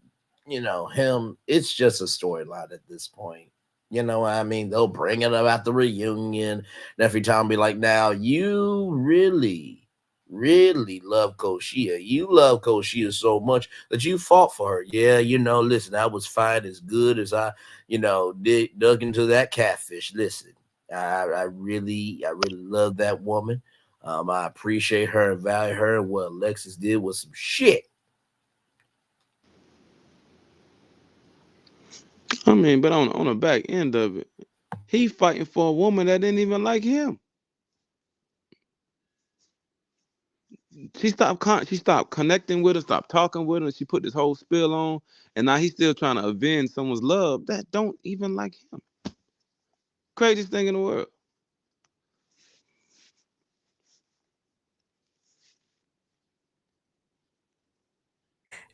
him, it's just a storyline at this point. You know what I mean? They'll bring it up at the reunion, and every time be like, now you really, really love Koshia. You love Koshia so much that you fought for her. Yeah, listen, I was fine as good as dug into that catfish. Listen, I really love that woman. I appreciate her and value her. What Alexis did was some shit. I mean, but on the back end of it, he fighting for a woman that didn't even like him. She stopped connecting with her, stopped talking with her. She put this whole spill on, and now he's still trying to avenge someone's love that don't even like him. Craziest thing in the world.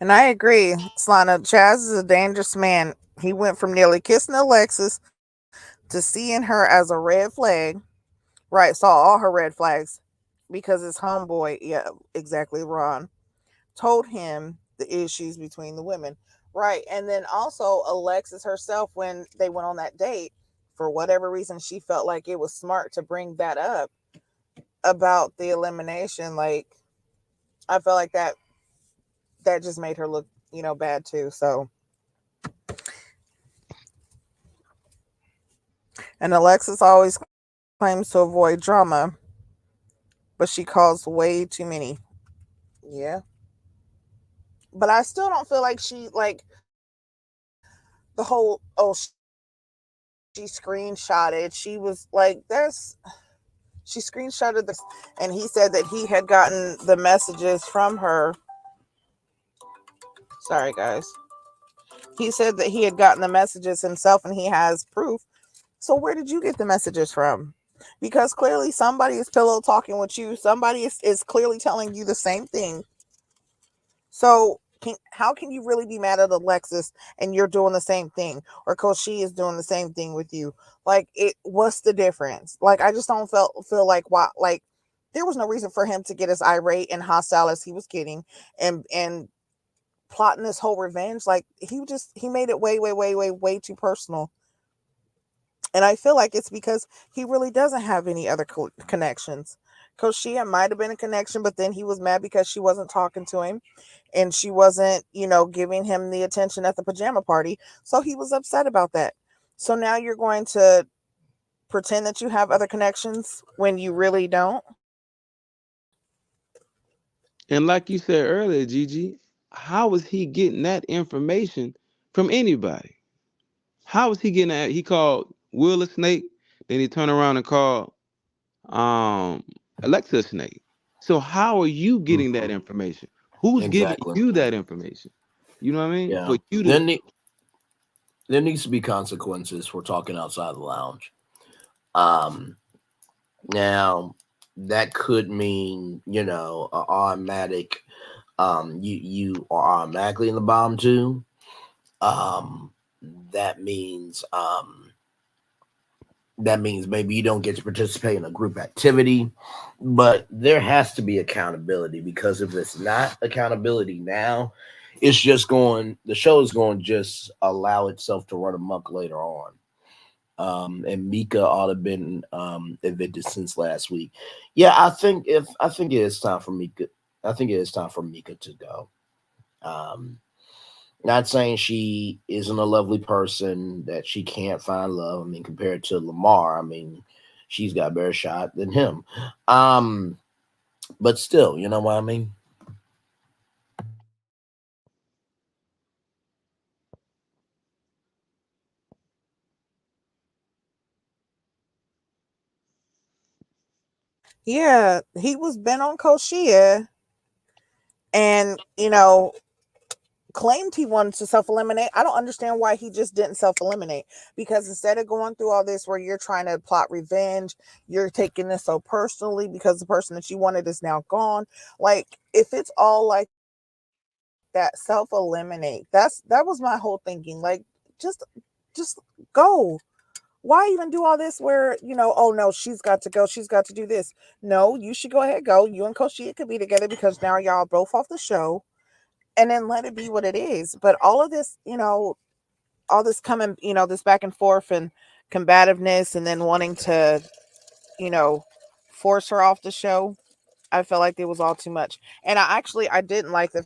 And I agree, Slana. Chaz is a dangerous man. He went from nearly kissing Alexis to seeing her as a red flag. Right, saw all her red flags because his homeboy, yeah, exactly, Ron, told him the issues between the women. Right. And then also Alexis herself, when they went on that date, for whatever reason, she felt like it was smart to bring that up about the elimination. Like, I felt like that just made her look, bad too. So, and Alexis always claims to avoid drama, but she caused way too many. Yeah. But I still don't feel like she, like, the whole, oh, she screenshotted. She was like, she screenshotted and he said that he had gotten the messages from her. Sorry, guys. He said that he had gotten the messages himself and he has proof. So where did you get the messages from? Because clearly somebody is pillow talking with you. Somebody is clearly telling you the same thing. So how can you really be mad at Alexis and you're doing the same thing, or Coach she is doing the same thing with you? Like, what's the difference? Like, I just don't feel like, why, like, there was no reason for him to get as irate and hostile as he was getting, and plotting this whole revenge. Like, he made it way, way, way, way, way too personal. And I feel like it's because he really doesn't have any other connections. Coach Shea might have been a connection, but then he was mad because she wasn't talking to him and she wasn't, giving him the attention at the pajama party. So he was upset about that. So now you're going to pretend that you have other connections when you really don't. And like you said earlier, Gigi, how was he getting that information from anybody? How was he getting that? He called Will a snake, then he turned around and called um Alexa a snake. So how are you getting that Mhm. information? Who's giving Exactly. you that information? You know what I mean? Yeah. For you to Then there needs to be consequences for talking outside the lounge. Um, Now that could mean, a automatic, you are automatically in the bottom two. Um, that means um that means maybe you don't get to participate in a group activity, but there has to be accountability, because if it's not accountability now, the show is going to just allow itself to run amok later on. And Mieka ought to have been evicted since last week. Yeah, I think it is time for Mieka. I think it is time for Mieka to go. Um, Not saying she isn't a lovely person, that she can't find love. I mean, compared to Lamar, I mean, she's got a better shot than him. Um, but still, you know what I mean? Yeah, he was bent on Coach Shea and, claimed he wanted to self eliminate. I don't understand why he just didn't self eliminate, because instead of going through all this where you're trying to plot revenge, you're taking this so personally because the person that you wanted is now gone. Like, if it's all like that, self eliminate. That was my whole thinking. Like, just just go. Why even do all this where, oh no, she's got to go, she's got to do this? No, you should go ahead, go. You and Coach Shea could be together because now y'all both off the show, and then let it be what it is. But all of this, all this coming, this back and forth and combativeness, and then wanting to, you know, force her off the show, I felt like it was all too much. And I didn't like the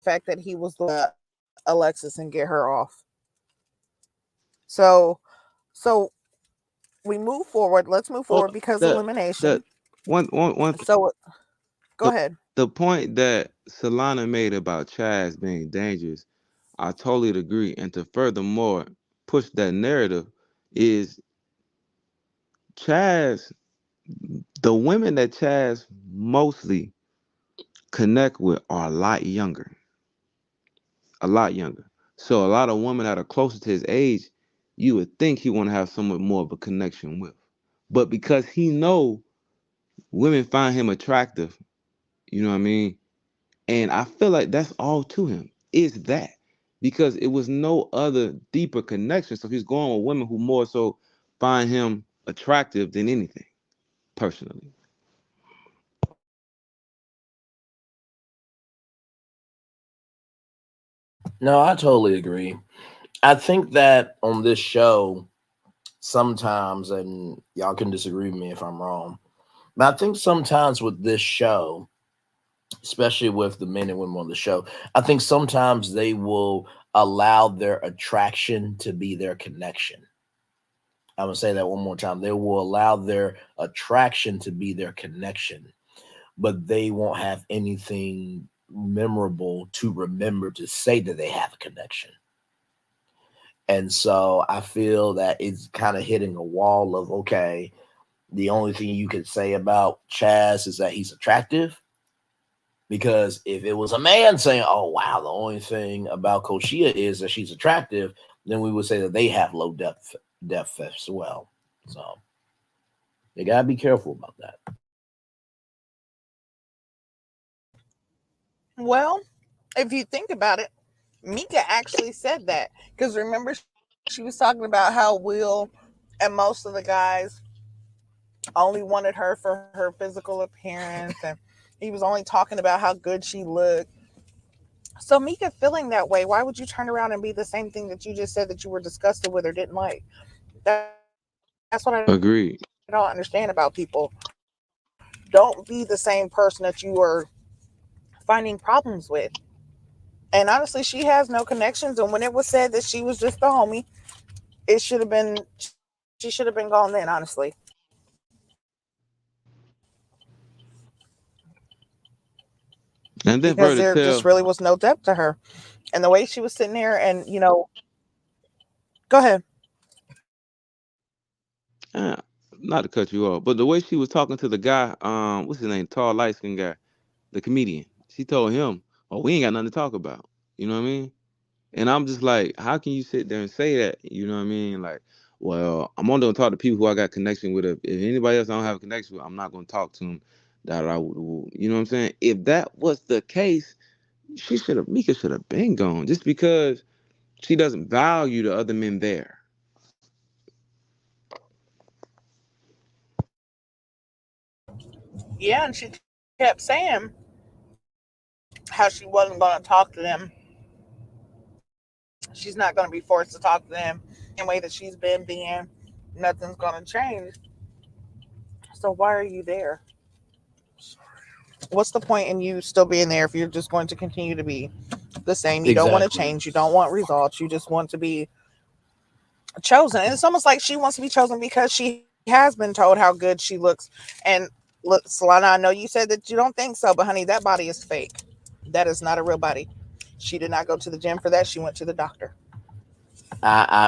fact that he was the one to Alexis and get her off. So we move forward. Let's move hold forward on. because The elimination. the one thing. So go The ahead. the point that Solana made about Chaz being dangerous, I totally agree. And to furthermore push that narrative is Chaz, the women that Chaz mostly connect with are a lot younger, a lot younger. So a lot of women that are closer to his age, you would think he want to have somewhat more of a connection with. But because he know women find him attractive, you know what I mean? And I feel like that's all to him is that. because it was no other deeper connection. So he's going with women who more so find him attractive than anything, personally. No, I totally agree. I think that on this show, sometimes, and y'all can disagree with me if I'm wrong, but I think sometimes with this show, especially with the men and women on the show, I think sometimes they will allow their attraction to be their connection. I'm gonna say that one more time. They will allow their attraction to be their connection, but they won't have anything memorable to remember to say that they have a connection. And so I feel that it's kind of hitting a wall of, okay, the only thing you could say about Chaz is that he's attractive. Because if it was a man saying, "Oh wow, the only thing about Koshia is that she's attractive," then we would say that they have low depth as well. So you gotta be careful about that. Well, if you think about it, Mika actually said that because remember she was talking about how Will and most of the guys only wanted her for her physical appearance, and he was only talking about how good she looked. So Mika feeling that way, why would you turn around and be the same thing that you just said that you were disgusted with or didn't like? That's what I don't understand about people. Agreed. Don't be the same person that you were finding problems with. And honestly, she has no connections. And when it was said that she was just the homie, she should have been gone then, honestly, And then because for her there to just really tell, was no depth to her. And the way she was sitting there, and go ahead. uh, not to cut you off, but the way she was talking to the guy, what's his name, tall, light skinned guy, the comedian, she told him, "Oh, we ain't got nothing to talk about." You know what I mean? And I'm just like, how can you sit there and say that? You know what I mean? Like, well, I'm only gonna talk to people who I got connection with. If anybody else I don't have a connection with, I'm not gonna talk to them. That I would, you know what I'm saying? If that was the case, Mika should have been gone. Just because she doesn't value the other men there. Yeah, and she kept saying how she wasn't going to talk to them. She's not going to be forced to talk to them the same way that she's been being. Nothing's going to change. So why are you there? What's the point in you still being there if you're just going to continue to be the same? You don't want to Exactly. change. You don't want results. You just want to be chosen. And it's almost like she wants to be chosen because she has been told how good she looks. And look, Solana, I know you said that you don't think so, but honey, that body is fake. That is not a real body. She did not go to the gym for that. She went to the doctor.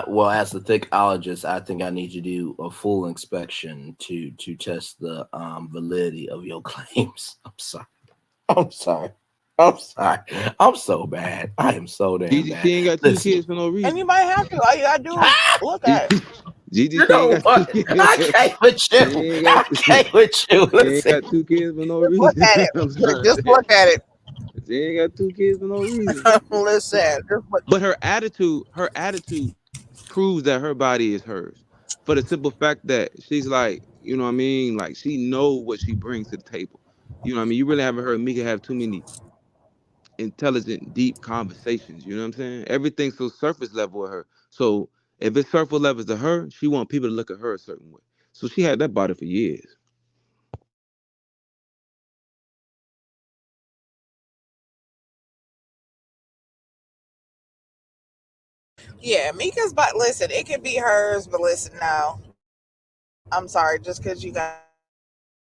Well, as a thinkologist, I think I need to do a full inspection to test the validity of your claims. I'm sorry. I'm sorry. I'm sorry. I'm so bad. I am so damn Gigi, bad. she ain't got two Listen, kids for no And you reason. might have to. All you gotta do is look at it. Gigi, Gigi, you she ain't know got two what? I kids. can't with She you. ain't got I can't with you. she ain't Listen. got two kids for no Just look reason. at it. I'm trying to Just say. look at it. She ain't got two kids for no reason. Listen. Just look. But her attitude proves that her body is hers. For the simple fact that she's like, you know what I mean? Like she know what she brings to the table. You know what I mean? You really haven't heard Mika have too many intelligent, deep conversations. You know what I'm saying? Everything's so surface level with her. So if it's surface level to her, she want people to look at her a certain way. So she had that body for years. Yeah, Mika's body. Listen, it can be hers, but listen now. I'm sorry. Just because you got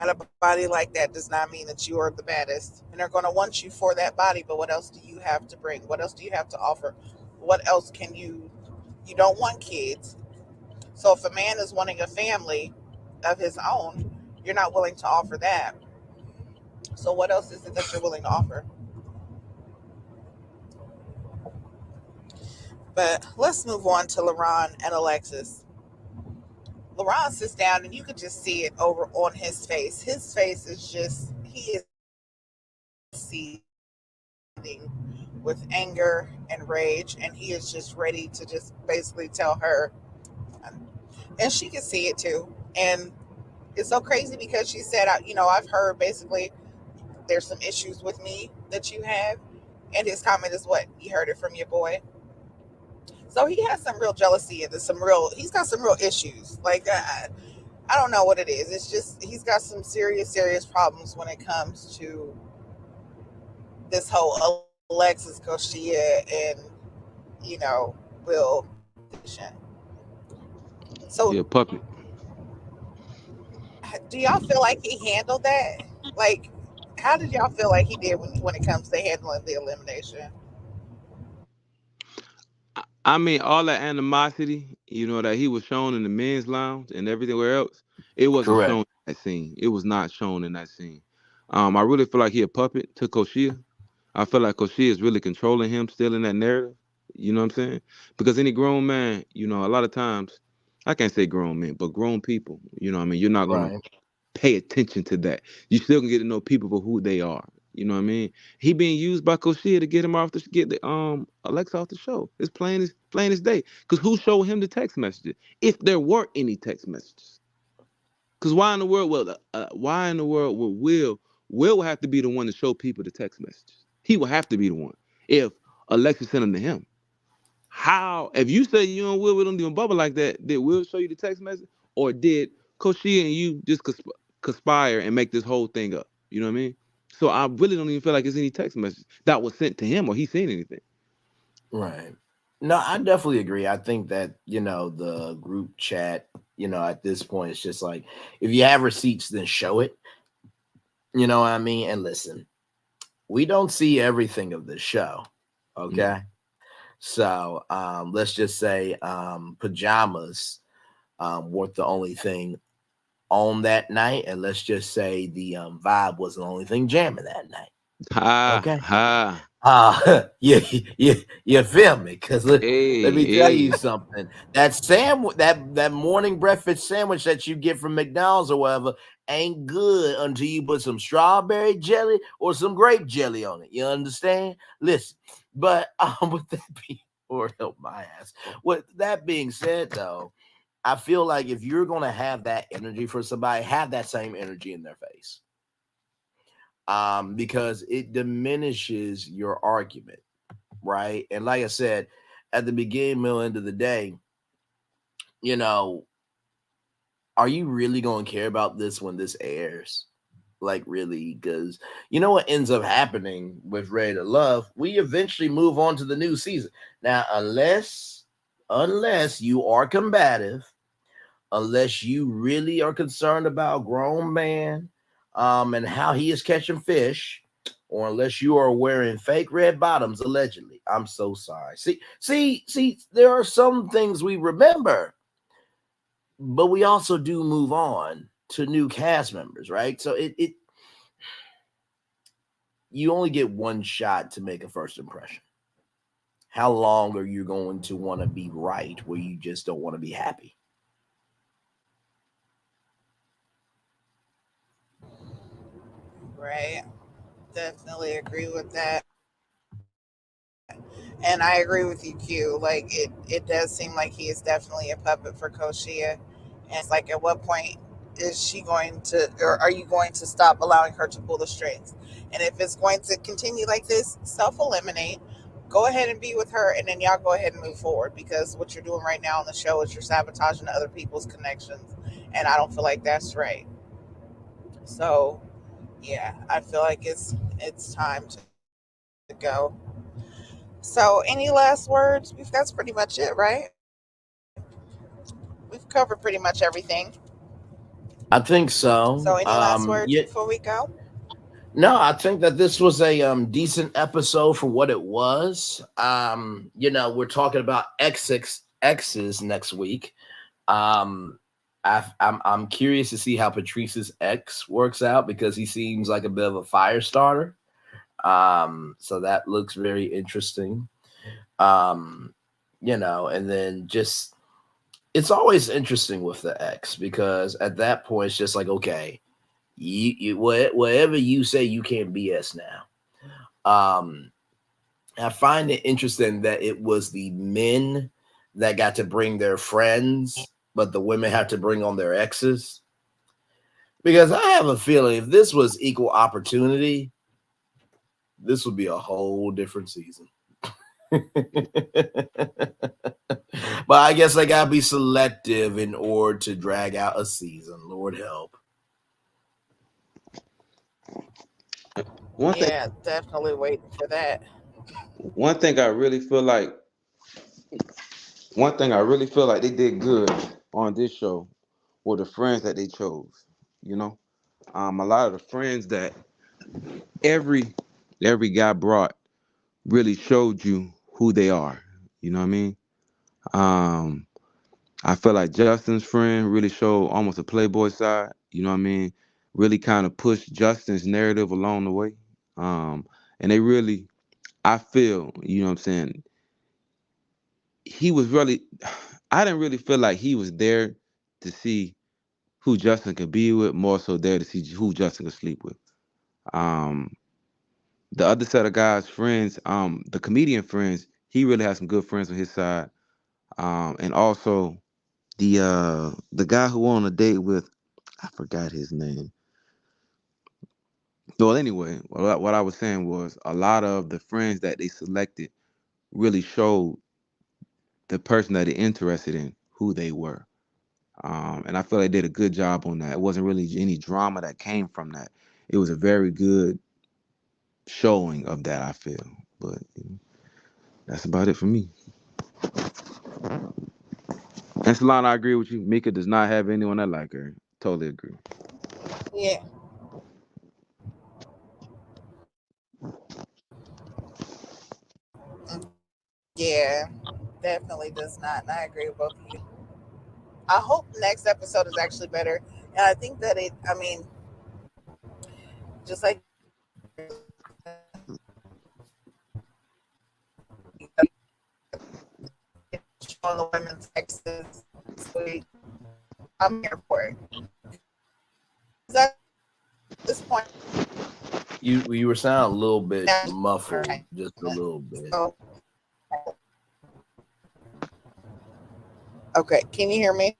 a body like that does not mean that you are the baddest. And they're going to want you for that body, but what else do you have to bring? What else do you have to offer? What else can you don't want kids. So if a man is wanting a family of his own, you're not willing to offer that. So what else is it that you're willing to offer? But let's move on to LaRon and Alexis. LaRon sits down and you could just see it over on his face. His face is just, he is seething. He is with anger and rage, and he is just ready to just basically tell her, and she can see it too. And it's so crazy because she said, I've heard basically there's some issues with me that you have, and his comment is what you heard it from your boy. So he has some real jealousy and he's got some real issues. Like I don't know what it is. It's just he's got some serious problems when it comes to this whole Alexis Koshia and Will situation. So Yeah, puppet. do y'all feel like he handled that? Like, how did y'all feel like he did when it comes to handling the elimination? I mean, all that animosity, that he was shown in the men's lounge and everywhere else, it wasn't shown Correct. in that scene. It was not shown in that scene. I really feel like he a puppet to Koshia. I feel like Koshia is really controlling him still in that narrative. You know what I'm saying? Because any grown man, a lot of times, I can't say grown men, but grown people, what I mean? You're not going to Right. pay attention to that. You still can get to know people for who they are. You know what I mean? He being used by Koshia to get him off get the Alexa off the show. It's plain as day. Because who showed him the text messages? If there were any text messages. Because why in the world would Will would have to be the one to show people the text messages. He would have to be the one. If Alexa sent them to him. How, if you say you and Will don't even bubble like that, did Will show you the text message? Or did Koshia and you just conspire and make this whole thing up? You know what I mean? So I really don't even feel like there's any text message that was sent to him or he seen anything. Right. No, I definitely agree. I think that, the group chat, at this point, it's just like, if you have receipts, then show it. You know what I mean? And listen, we don't see everything of this show. Okay. So let's just say pajamas weren't the only thing on that night. And let's just say the vibe was the only thing jamming that night. Ha Okay. ha. You feel me? Because let me tell Hey. you something. That morning breakfast sandwich that you get from McDonald's or whatever ain't good until you put some strawberry jelly or some grape jelly on it. You understand? Listen, but with that being, Lord help my ass. With that being said, though, I feel like if you're gonna have that energy for somebody, have that same energy in their face. Because it diminishes your argument, right? And like I said, at the beginning, middle, end of the day, you know, are you really going to care about this when this airs? Like, really? Because you know what ends up happening with Ready to Love? We eventually move on to the new season. Now, unless you are combative, unless you really are concerned about grown man and how he is catching fish, or unless you are wearing fake red bottoms allegedly. I'm so sorry. See, there are some things we remember, but we also do move on to new cast members, right? So it you only get one shot to make a first impression. How long are you going to want to be right where you just don't want to be happy? Right. Definitely agree with that. And I agree with you, Q. Like it does seem like he is definitely a puppet for Koshia. And it's like, at what point is she going to, or are you going to stop allowing her to pull the strings? And if it's going to continue like this, self eliminate. Go ahead and be with her, and then y'all go ahead and move forward, because what you're doing right now on the show is you're sabotaging other people's connections, and I don't feel like that's right. So yeah, I feel like it's time to go. So, any last words? That's pretty much it, right? We've covered pretty much everything. I think So, so. any last words Yeah, before we go? no, I think that this was a decent episode for what it was. We're talking about exes next week. Um, I'm curious to see how Patrice's ex works out because he seems like a bit of a fire starter. So that looks very interesting. Um, and then just it's always interesting with the ex because at that point it's just like, okay, whatever you say, you can't BS now. I find it interesting that it was the men that got to bring their friends, but the women had to bring on their exes. Because I have a feeling if this was equal opportunity, this would be a whole different season. But I guess I gotta be selective in order to drag out a season. Lord help. One thing, Yeah, definitely waiting for that. one thing I really feel like, one thing I really feel like they did good on this show were the friends that they chose. You know, a lot of the friends that every every guy brought really showed you who they are. You know what I mean? Um, I feel like Justin's friend really showed almost a playboy side. You know what I mean? Really kind of pushed Justin's narrative along the way. Um, and they really, I feel, you know what I'm saying? He was really, I didn't really feel like he was there to see who Justin could be with, more so there to see who Justin could sleep with. Um, the other set of guys, friends, the comedian friends, he really had some good friends on his side. And also the guy who went on a date with, I forgot his name. Well, anyway, what I was saying was a lot of the friends that they selected really showed the person that they're interested in who they were. And I feel they did a good job on that. It wasn't really any drama that came from that. It was a very good showing of that, I feel. But that's about it for me. And Salon, I agree with you. Mika does not have anyone that like her. Totally agree. Yeah. Yeah, definitely does not. And I agree with both of you. I hope next episode is actually better. And I think that I mean, just like showing the women's exes this week, I'm here for it. At this point, You were sounding a little bit now, muffled, just a little bit. so, okay, can you hear me?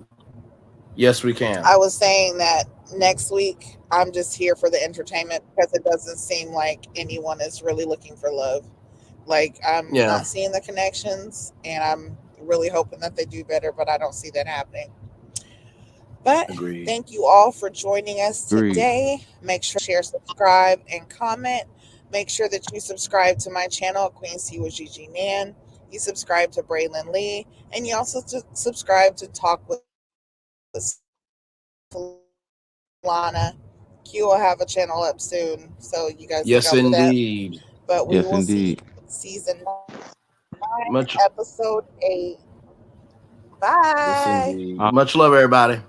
Yes, we can. I was saying that next week I'm just here for the entertainment because it doesn't seem like anyone is really looking for love. Like I'm Yeah, not seeing the connections, and I'm really hoping that they do better, but I don't see that happening. But agreed. thank you all for joining us Agreed. today. Make sure to share, subscribe, and comment. Make sure that you subscribe to my channel, Queen C with Gigi Nan. You subscribe to Braylon Lee, and you also subscribe to Talk with Lana. Q will have a channel up soon, so you guys look Yes, out for that. indeed. But we Yes, will see indeed. season 9, Much, episode 8. yes, Bye. indeed. Much love, everybody.